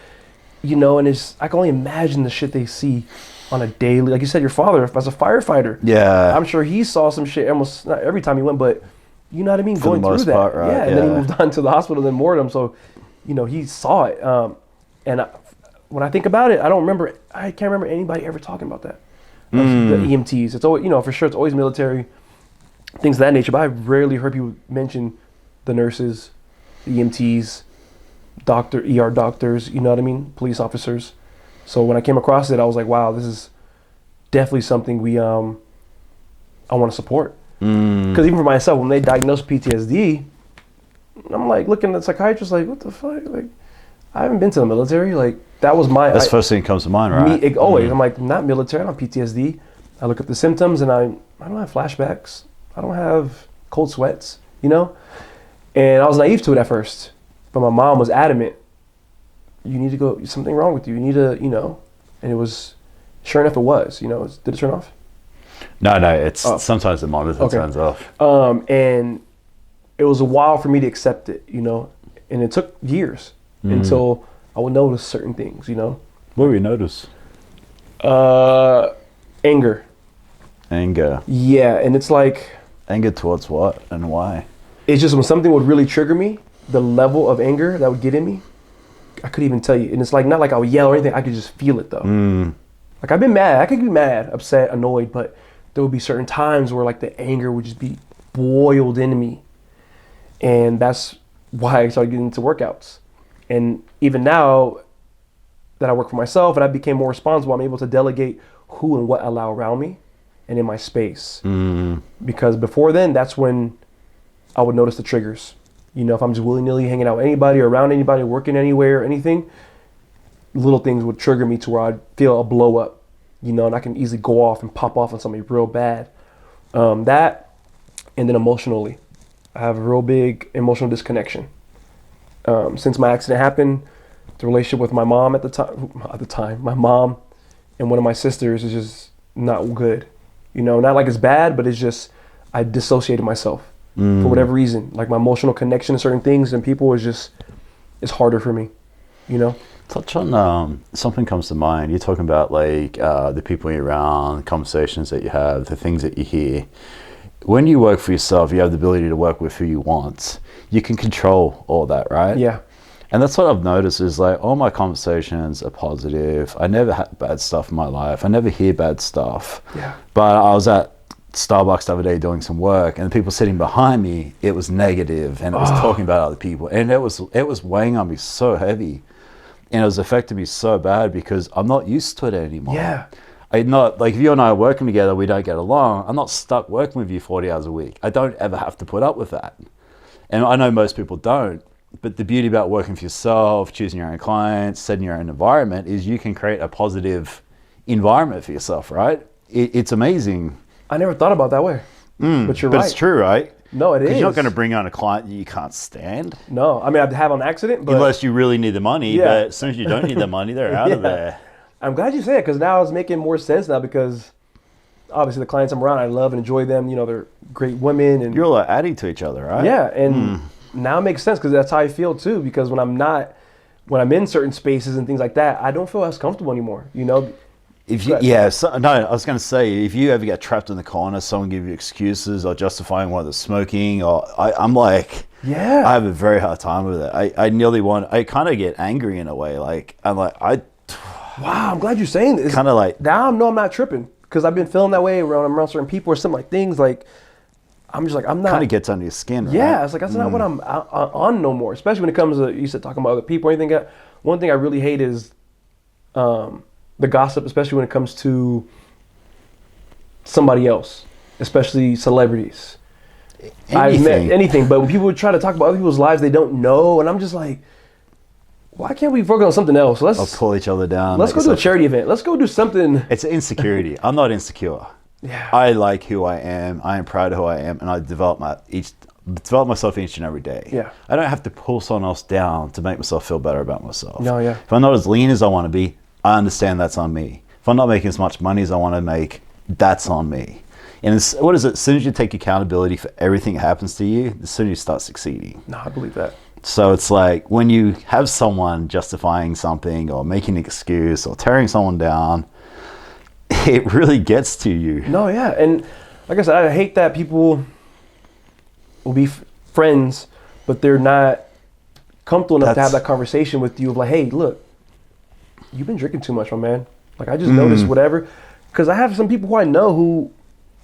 and I can only imagine the shit they see on a daily, like you said, your father as a firefighter. Yeah. I'm sure he saw some shit almost not every time he went, but you know what I mean? For going the most through that. part, right? Yeah, and then he moved on to the hospital, then mortem. So, he saw it. When I think about it, I can't remember anybody ever talking about that. The EMTs. It's always, for sure, it's always military, things of that nature, but I've rarely heard people mention the nurses, the EMTs, ER doctors, you know what I mean? Police officers. So when I came across it, I was like, wow, this is definitely something I want to support. Because even for myself, when they diagnosed PTSD, I'm like looking at the psychiatrist like, what the fuck? Like, I haven't been to the military. Like, that was that's the first thing that comes to mind, right? Always. I'm like, not military, I don't have PTSD. I look up the symptoms and I don't have flashbacks. I don't have cold sweats, And I was naive to it at first. But my mom was adamant. You need to go, something wrong with you. You need to, and it was, sure enough it was, did it turn off? No, it's sometimes the monitor turns off. And it was a while for me to accept it, and it took years until I would notice certain things, What do you notice? Anger. Anger. Yeah, and it's like. Anger towards what and why? It's just when something would really trigger me, the level of anger that would get in me, I couldn't even tell you. And it's like, not like I would yell or anything, I could just feel it though. Like I've been mad, I could be mad, upset, annoyed, but there would be certain times where like the anger would just be boiled into me. And that's why I started getting into workouts. And even now that I work for myself and I became more responsible, I'm able to delegate who and what I allow around me and in my space. Because before then, that's when I would notice the triggers. If I'm just willy-nilly hanging out with anybody or around anybody, working anywhere or anything, little things would trigger me to where I'd feel a blow up, and I can easily go off and pop off on something real bad. That, and then emotionally, I have a real big emotional disconnection. Since my accident happened, the relationship with my mom at the time, my mom and one of my sisters is just not good. Not like it's bad, but it's just, I dissociated myself. For whatever reason, like my emotional connection to certain things and people it's harder for me, Touch on something comes to mind. You're talking about like the people you're around, conversations that you have, the things that you hear. When you work for yourself, you have the ability to work with who you want. You can control all that, right? Yeah. And that's what I've noticed is like all my conversations are positive. I never had bad stuff in my life. I never hear bad stuff. Yeah. But I was at Starbucks the other day doing some work, and the people sitting behind me, it was negative, and it was talking about other people, and it was weighing on me so heavy, and it was affecting me so bad because I'm not used to it anymore. Yeah. I'm not, like, if you and I are working together, we don't get along. I'm not stuck working with you 40 hours a week. I don't ever have to put up with that, and I know most people don't. But the beauty about working for yourself, choosing your own clients, setting your own environment, is you can create a positive environment for yourself, right? It's amazing. I never thought about it that way, but you're right. But it's true, right? No, it is. You're not going to bring on a client that you can't stand. No, I mean, I'd have an accident, but... Unless you really need the money, but as soon as you don't need the money, they're out of there. I'm glad you say it, because now it's making more sense now, because obviously the clients I'm around, I love and enjoy them. They're great women. And you're all adding to each other, right? Yeah, and now it makes sense, because that's how I feel too, because when I'm in certain spaces and things like that, I don't feel as comfortable anymore, If you, I was going to say, if you ever get trapped in the corner, someone give you excuses or justifying why they're smoking, or I'm like, I have a very hard time with it. I kind of get angry in a way. Like, I'm like, wow, I'm glad you're saying this. Kind of like, now I'm not tripping, because I've been feeling that way around certain people or something like things. Like, I'm just like, I'm not. Kind of gets under your skin, right? Yeah, it's like, that's not what I'm on no more. Especially when it comes to, you said, talking about other people or anything. One thing I really hate is the gossip, especially when it comes to somebody else, especially celebrities. Anything. But when people try to talk about other people's lives they don't know, and I'm just like, why can't we focus on something else? Let's pull each other down. Let's go to a charity event. Let's go do something. It's insecurity. I'm not insecure. Yeah. I like who I am. I am proud of who I am, and I develop myself each and every day. Yeah. I don't have to pull someone else down to make myself feel better about myself. No, yeah. If I'm not as lean as I want to be, I understand that's on me. If I'm not making as much money as I want to make, that's on me. And what is it? As soon as you take accountability for everything that happens to you, as soon as you start succeeding. No, I believe that. So it's like when you have someone justifying something or making an excuse or tearing someone down, it really gets to you. No, yeah. And like I said, I hate that people will be friends, but they're not comfortable enough to have that conversation with you of like, hey, look, you've been drinking too much, my man. Like, I just noticed whatever. Because I have some people who I know who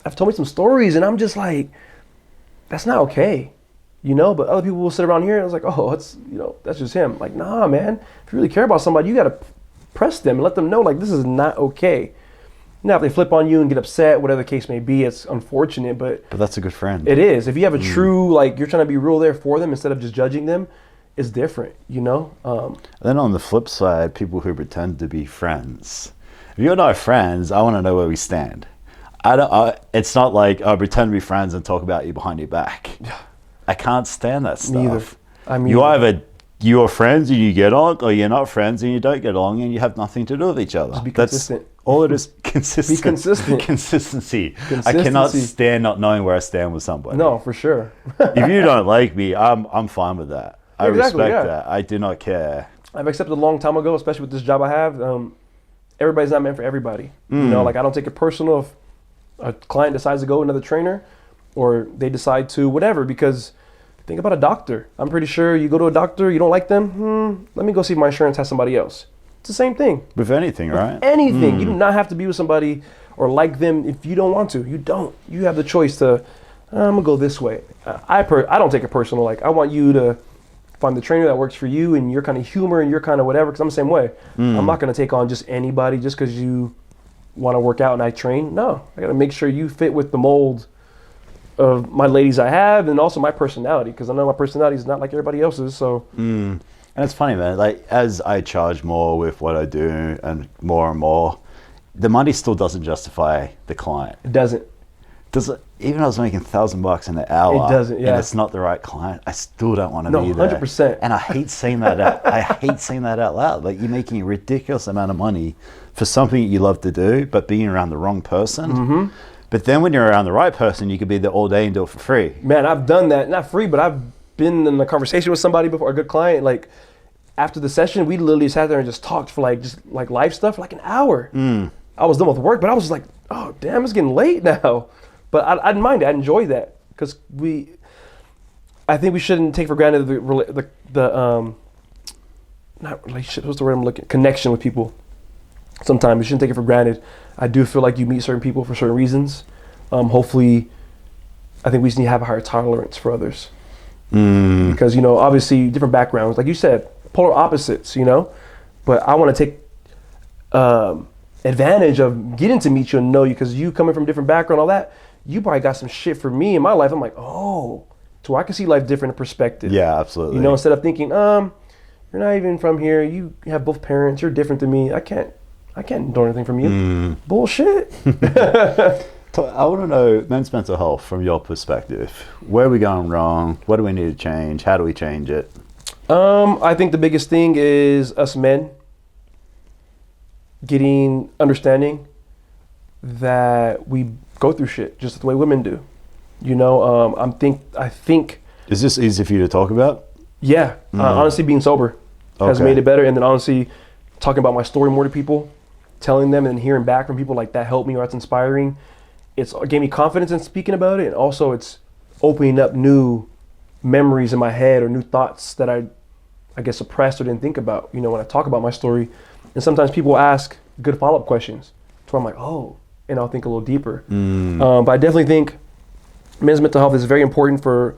have told me some stories, and I'm just like, that's not okay, you know? But other people will sit around here, and I was like, oh, that's just him. Like, nah, man. If you really care about somebody, you got to press them and let them know, like, this is not okay. Now, if they flip on you and get upset, whatever the case may be, it's unfortunate, but that's a good friend. It is. If you have a true, like, you're trying to be real there for them instead of just judging them, it's different, you know? Then on the flip side, people who pretend to be friends. If you're not friends, I want to know where we stand. It's not like I pretend to be friends and talk about you behind your back. I can't stand that stuff. You're friends and you get on, or you're not friends and you don't get along and you have nothing to do with each other. Just be consistent. All it is. Consistent. Be consistent. Consistency. I cannot stand not knowing where I stand with somebody. No, for sure. If you don't like me, I'm fine with that. I respect that. I do not care. I've accepted a long time ago, especially with this job I have. Everybody's not meant for everybody. You know, like, I don't take it personal if a client decides to go with another trainer or they decide to whatever, because think about a doctor. I'm pretty sure you go to a doctor, you don't like them, let me go see if my insurance has somebody else. It's the same thing. With anything, right? Anything. You do not have to be with somebody or like them if you don't want to. You don't. You have the choice to, I'm going to go this way. I don't take it personal. Like, I want you to find the trainer that works for you and your kind of humor and your kind of whatever, because I'm the same way. I'm not going to take on just anybody just because you want to work out and I train. No, I got to make sure you fit with the mold of my ladies I have and also my personality, because I know my personality is not like everybody else's. So, and it's funny, man. Like, as I charge more with what I do and more, the money still doesn't justify the client. It doesn't. Even I was making $1,000 an hour. It doesn't, yeah. And it's not the right client. I still don't want to be there. 100%. And I hate saying that out loud. Like, you're making a ridiculous amount of money for something you love to do, but being around the wrong person. But then when you're around the right person, you could be there all day and do it for free. Man, I've done that. Not free, but I've been in a conversation with somebody before, a good client. Like, after the session, we literally sat there and just talked for like life stuff for like an hour. I was done with work, but I was just like, oh, damn, it's getting late now. But I didn't mind it. I enjoy that, because I think we shouldn't take for granted the not relationship. What's the word I'm looking? Connection with people. Sometimes you shouldn't take it for granted. I do feel like you meet certain people for certain reasons. Hopefully, I think we just need to have a higher tolerance for others, because, you know, obviously different backgrounds, like you said, polar opposites. You know, but I want to take advantage of getting to meet you and know you, because you coming from different background, all that. You probably got some shit for me in my life. I'm like, oh, so I can see life different in perspective. Yeah, absolutely. You know, instead of thinking, you're not even from here. You have both parents. You're different than me. I can't do anything from you. Bullshit. I want to know men's mental health from your perspective. Where are we going wrong? What do we need to change? How do we change it? I think the biggest thing is us men getting understanding that we go through shit just the way women do. You know, I think. Is this easy for you to talk about? Yeah. Honestly, being sober has made it better. And then honestly, talking about my story more to people telling them and hearing back from people like that helped me, or that's inspiring. It gave me confidence in speaking about it, and also it's opening up new memories in my head or new thoughts that I guess suppressed or didn't think about, when I talk about my story. And sometimes people ask good follow-up questions to where I'm like, oh, and I'll think a little deeper. But I definitely think men's mental health is very important for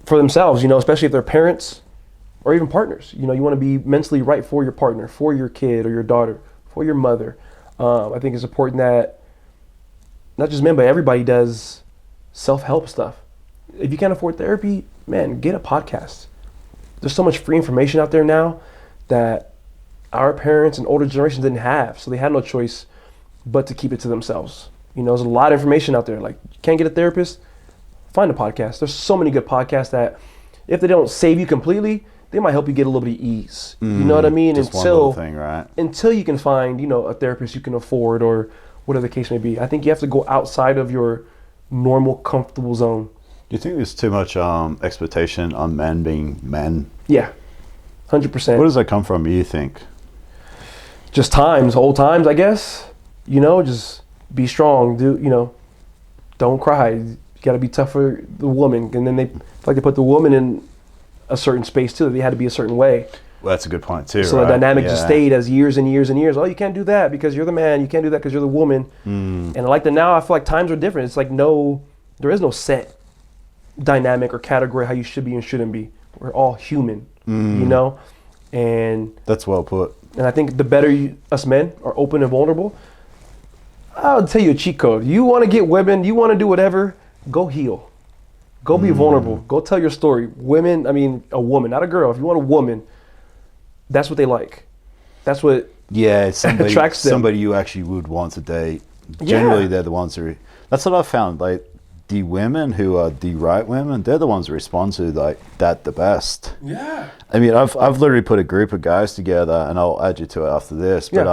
themselves, especially if they're parents or even partners. You want to be mentally right for your partner, for your kid or your daughter, for your mother. I think it's important that not just men, but everybody does self-help stuff. If you can't afford therapy, man, get a podcast. There's so much free information out there now that our parents and older generations didn't have, so they had no choice but to keep it to themselves. There's a lot of information out there. Like, you can't get a therapist, find a podcast. There's so many good podcasts that if they don't save you completely, they might help you get a little bit of ease. You know what I mean? Just one little thing, right? Until you can find, a therapist you can afford or whatever the case may be. I think you have to go outside of your normal, comfortable zone. Do you think there's too much expectation on men being men? Yeah, 100%. Where does that come from, you think? Just old times, I guess. Just be strong. Don't cry. You got to be tough for the woman. And then they put the woman in a certain space too. They had to be a certain way. Well, that's a good point too. So right? the dynamic just stayed as years and years and years. Oh, you can't do that because you're the man. You can't do that because you're the woman. And I like that now. I feel like times are different. It's like there is no set dynamic or category how you should be and shouldn't be. We're all human, and that's well put. And I think the better us men are open and vulnerable, I'll tell you a cheat code. You want to get women, you want to do whatever, go heal. Go be vulnerable. Go tell your story. Women, a woman, not a girl. If you want a woman, that's what they like. That's what attracts them. Somebody you actually would want to date. Generally, they're the ones who... That's what I've found. Like, the women who are the right women, they're the ones who respond to that the best. Yeah. I've literally put a group of guys together, and I'll add you to it after this. But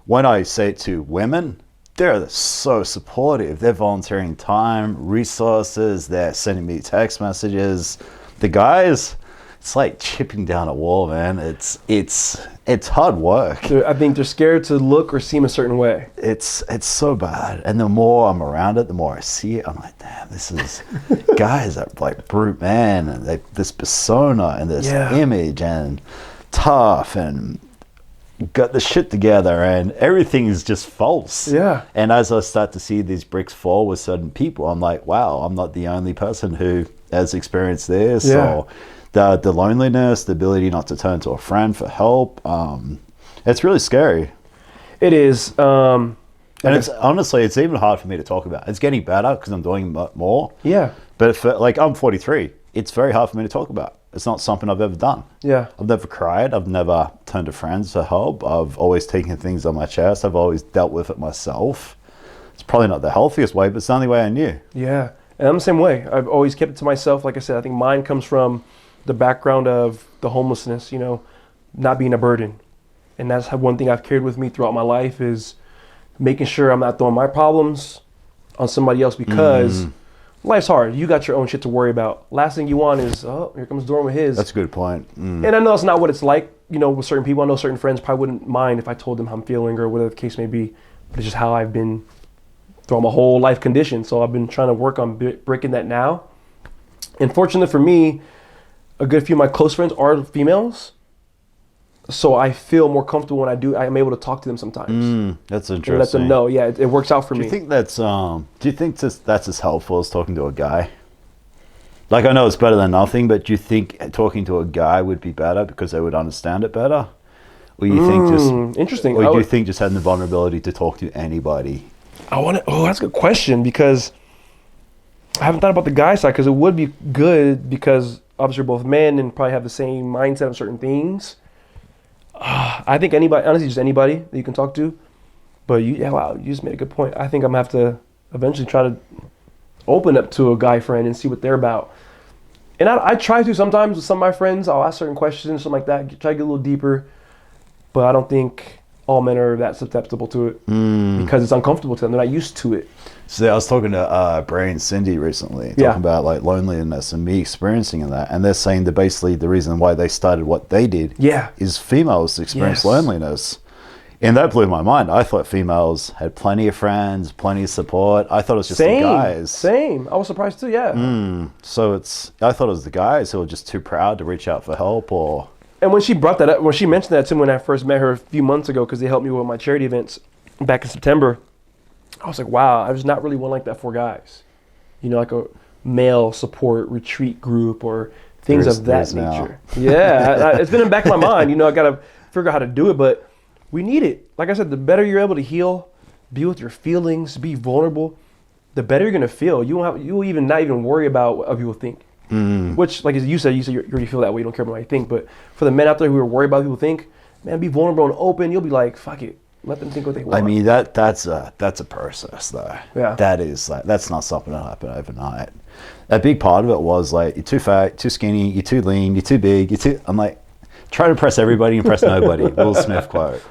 when I say it to women, they're so supportive. They're volunteering time, resources. They're sending me text messages. The guys, it's like chipping down a wall, man. It's hard work. I think they're scared to look or seem a certain way. It's so bad. And the more I'm around it, the more I see it. I'm like, damn, this is guys that like brute man, and this persona and this image and tough and got the shit together, and everything is just false. Yeah. And as I start to see these bricks fall with certain people, I'm like, wow, I'm not the only person who has experienced this. Yeah. Or the loneliness, the ability not to turn to a friend for help. It's really scary. It is. And it's honestly, it's even hard for me to talk about. It's getting better because I'm doing more. Yeah. But I'm 43. It's very hard for me to talk about. It's not something I've ever done. Yeah. I've never cried. I've never turned to friends for help. I've always taken things on my chest. I've always dealt with it myself. It's probably not the healthiest way, but it's the only way I knew. Yeah. And I'm the same way. I've always kept it to myself. Like I said, I think mine comes from the background of the homelessness, not being a burden. And that's one thing I've carried with me throughout my life is making sure I'm not throwing my problems on somebody else because life's hard. You got your own shit to worry about. Last thing you want is, oh, here comes Dorian with his. That's a good point. And I know it's not what it's like, with certain people. I know certain friends probably wouldn't mind if I told them how I'm feeling or whatever the case may be. But it's just how I've been throughout my whole life condition. So I've been trying to work on breaking that now. And fortunately for me, a good few of my close friends are females. So I feel more comfortable when I'm able to talk to them sometimes. That's interesting. And let them know, it works out for me. Do you think that's that's as helpful as talking to a guy? Like, I know it's better than nothing, but do you think talking to a guy would be better because they would understand it better? Or you think just interesting? Or do you think just having the vulnerability to talk to anybody? That's a good question because I haven't thought about the guy side because it would be good because obviously we're both men and probably have the same mindset of certain things. I think anybody, honestly, just anybody that you can talk to. But you just made a good point. I think I'm gonna have to eventually try to open up to a guy friend and see what they're about. And I try to sometimes with some of my friends. I'll ask certain questions, something like that, try to get a little deeper. But I don't think all men are that susceptible to it because it's uncomfortable to them. They're not used to it. So I was talking to Bray and Cindy recently, talking about like loneliness and me experiencing that, and they're saying that basically the reason why they started what they did is females experience loneliness. And that blew my mind. I thought females had plenty of friends, plenty of support. I thought it was just the guys. Same. I was surprised too, yeah. So I thought it was the guys who were just too proud to reach out for help or... And when she brought that up, when she mentioned that to me when I first met her a few months ago, because they helped me with my charity events back in September, I was like, wow, I was not really one like that for guys. You know, like a male support retreat group or things of that nature. Yeah, it's been in the back of my mind. You know, I got to figure out how to do it, but we need it. Like I said, the better you're able to heal, be with your feelings, be vulnerable, the better you're gonna feel. You will even not even worry about what other people think. Which, like you said you already feel that way. You don't care about what I think. But for the men out there who are worried about what people think, man, be vulnerable and open. You'll be like, fuck it, let them think what they want. I mean, that's a process though. Yeah. That's not something that happened overnight. A big part of it was like, you're too fat, too skinny, you're too lean, you're too big, I'm like, try to impress everybody, impress nobody. Will Smith quote.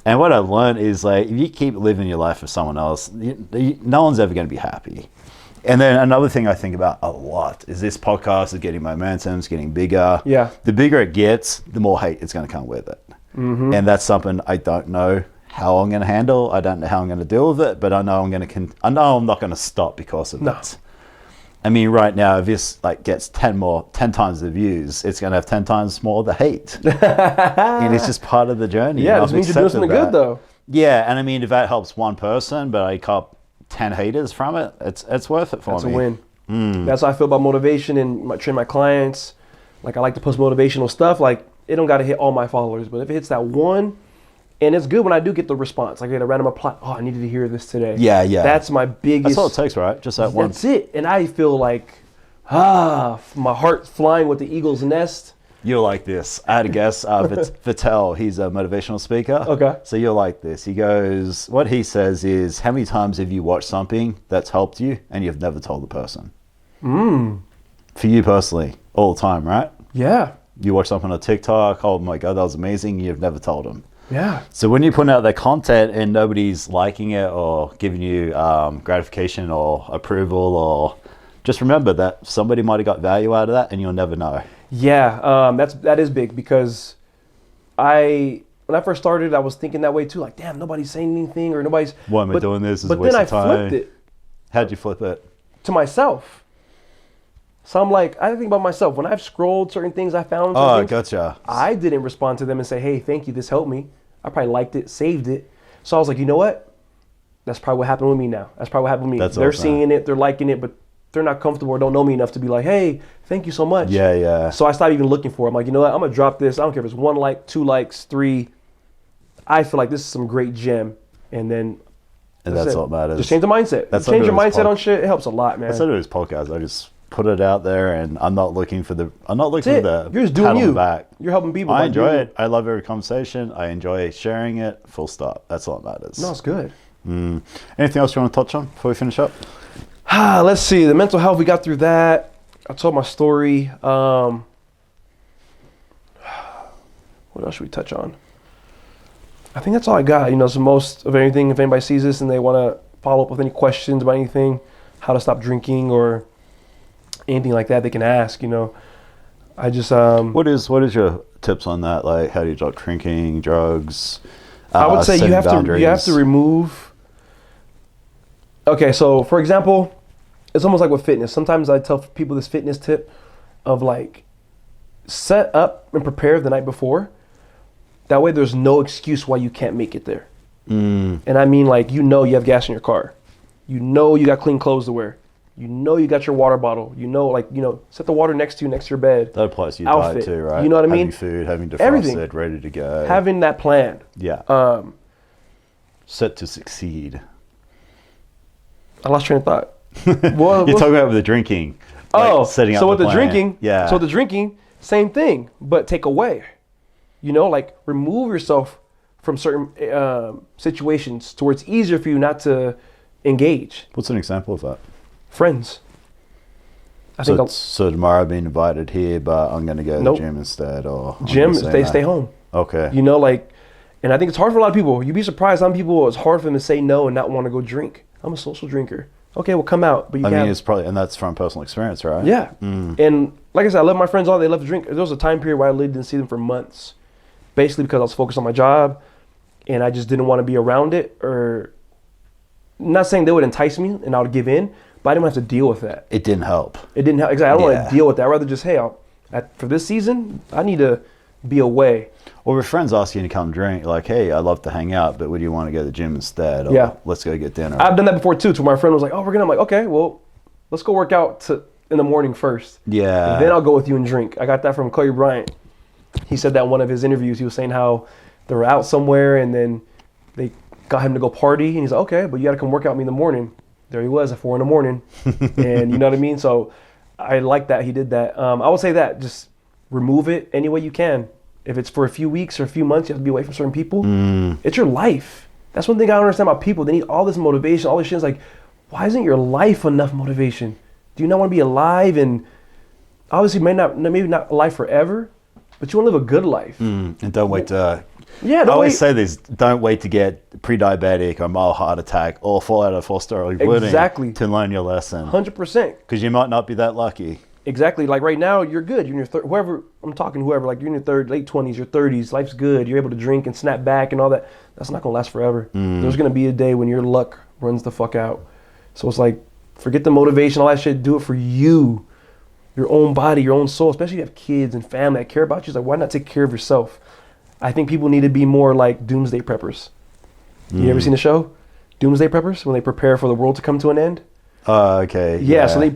And what I've learned is like, if you keep living your life for someone else, no one's ever going to be happy. And then another thing I think about a lot is this podcast is getting momentum, it's getting bigger. Yeah. The bigger it gets, the more hate it's going to come with it. And that's something I don't know how I'm going to handle. I don't know how I'm going to deal with it, but I know I'm not going to stop because of it. I mean, right now, if this like gets 10 times the views, it's going to have 10 times more the hate. And it's just part of the journey. Yeah, it means you're doing something good, though. Yeah, and I mean, if that helps one person, but I cop 10 haters from it, it's worth it for me. That's a win. That's how I feel about motivation and train my clients. Like, I like to post motivational stuff. Like, it don't got to hit all my followers, but if it hits that one, and it's good when I do get the response. Like I get a random reply. Oh, I needed to hear this today. Yeah. That's my biggest. That's all it takes, right? Just that one. That's it. And I feel like, my heart flying with the eagle's nest. You're like this. I had a guest, Vittel. He's a motivational speaker. Okay. So you're like this. He goes, what he says is, how many times have you watched something that's helped you and you've never told the person? For you personally, all the time, right? Yeah. You watch something on TikTok. Oh my God, that was amazing. You've never told them. Yeah. So when you're putting out that content and nobody's liking it or giving you gratification or approval, or just remember that somebody might have got value out of that and you'll never know. Yeah, that is big because when I first started, I was thinking that way too. Like, damn, nobody's saying anything or nobody's. Why am I doing this? But then I flipped it. How'd you flip it? To myself. So I'm like, I think about myself. When I've scrolled certain things I found. Gotcha. I didn't respond to them and say, hey, thank you, this helped me. I probably liked it, saved it. So I was like, you know what? That's probably what happened with me now. That's probably what happened with me. They're seeing it, they're liking it, but they're not comfortable or don't know me enough to be like, hey, thank you so much. Yeah. So I stopped even looking for it. I'm like, you know what? I'm going to drop this. I don't care if it's 1 like, 2 likes, 3. I feel like this is some great gem. And that's all that matters. Just change the mindset. Change your mindset on shit. It helps a lot, man. That's what it is podcast. I just put it out there and I'm not looking for the You're just doing you. Back. You're helping people. I enjoy it. I love every conversation. I enjoy sharing it. Full stop. That's all that matters. No, it's good. Anything else you want to touch on before we finish up? Let's see. The mental health, we got through that. I told my story. What else should we touch on? I think that's all I got. You know, so most of anything, if anybody sees this and they want to follow up with any questions about anything, how to stop drinking or anything like that, they can ask. You know, I just what is your tips on that? Like, how do you stop drinking, drugs? I would say you have to remove. Okay, so for example, it's almost like with fitness. Sometimes I tell people this fitness tip of like, set up and prepare the night before. That way there's no excuse why you can't make it there. And I mean, like, you have gas in your car. You got clean clothes to wear. You got your water bottle. Set the water next to your bed. That applies to your diet too, right? You know what I mean? Having food, having defrosted, everything. Ready to go. Having that plan. Yeah. Set to succeed. I lost train of thought. You're talking about with the drinking. Setting up so with the plan. drinking, yeah. So with the drinking, same thing, but take away. Like remove yourself from certain situations to where it's easier for you not to engage. What's an example of that? Friends. So tomorrow I've been invited here, but I'm going to go to the gym instead, or gym. Stay home. Okay. And I think it's hard for a lot of people. You'd be surprised how many people it's hard for them to say no and not want to go drink. I'm a social drinker. Okay, well, come out, but you can't. It's probably, and that's from personal experience, right? Yeah. And like I said, I love my friends all. They love to drink. There was a time period where I literally didn't see them for months, basically because I was focused on my job, and I just didn't want to be around it, or not saying they would entice me and I would give in, but I didn't have to deal with that. It didn't help. It didn't help. Exactly. I don't want to deal with that. I'd rather just, hey, for this season, I need to be away. Or if friends ask you to come drink, like, hey, I'd love to hang out, but would you want to go to the gym instead? Or let's go get dinner. I've done that before too. My friend was like, oh, I'm like, okay, well, let's go work out in the morning first. Yeah. And then I'll go with you and drink. I got that from Kobe Bryant. He said that in one of his interviews. He was saying how they were out somewhere and then they got him to go party. And he's like, okay, but you got to come work out with me in the morning. There he was at 4 a.m. And you know what I mean? So I like that he did that. I would say that just remove it any way you can. If it's for a few weeks or a few months, you have to be away from certain people. It's your life. That's one thing I don't understand about people. They need all this motivation, all this shit. It's like, why isn't your life enough motivation? Do you not want to be alive? And obviously, maybe not alive forever, but you want to live a good life. And don't wait to... Yeah, I always say this, don't wait to get pre-diabetic or mild heart attack or fall out of four-star bleeding to learn your lesson. 100%. Because you might not be that lucky. Exactly. Like right now, you're good. You're in your whoever, like you're in your late 20s, your 30s, life's good. You're able to drink and snap back and all that. That's not going to last forever. There's going to be a day when your luck runs the fuck out. So it's like, forget the motivation, all that shit. Do it for you, your own body, your own soul, especially if you have kids and family that care about you. It's like, why not take care of yourself? I think people need to be more like doomsday preppers. You ever seen the show? Doomsday Preppers, when they prepare for the world to come to an end? Okay. Yeah, so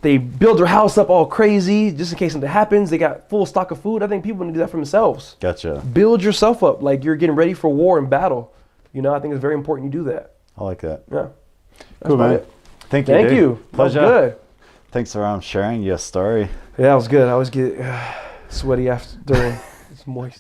they build their house up all crazy just in case something happens. They got full stock of food. I think people need to do that for themselves. Gotcha. Build yourself up like you're getting ready for war and battle. You know, I think it's very important you do that. I like that. Yeah. Cool, man. Thank you. Thank you. Pleasure. That was good. Thanks for sharing your story. Yeah, that was good. I always get sweaty after during. It's moist.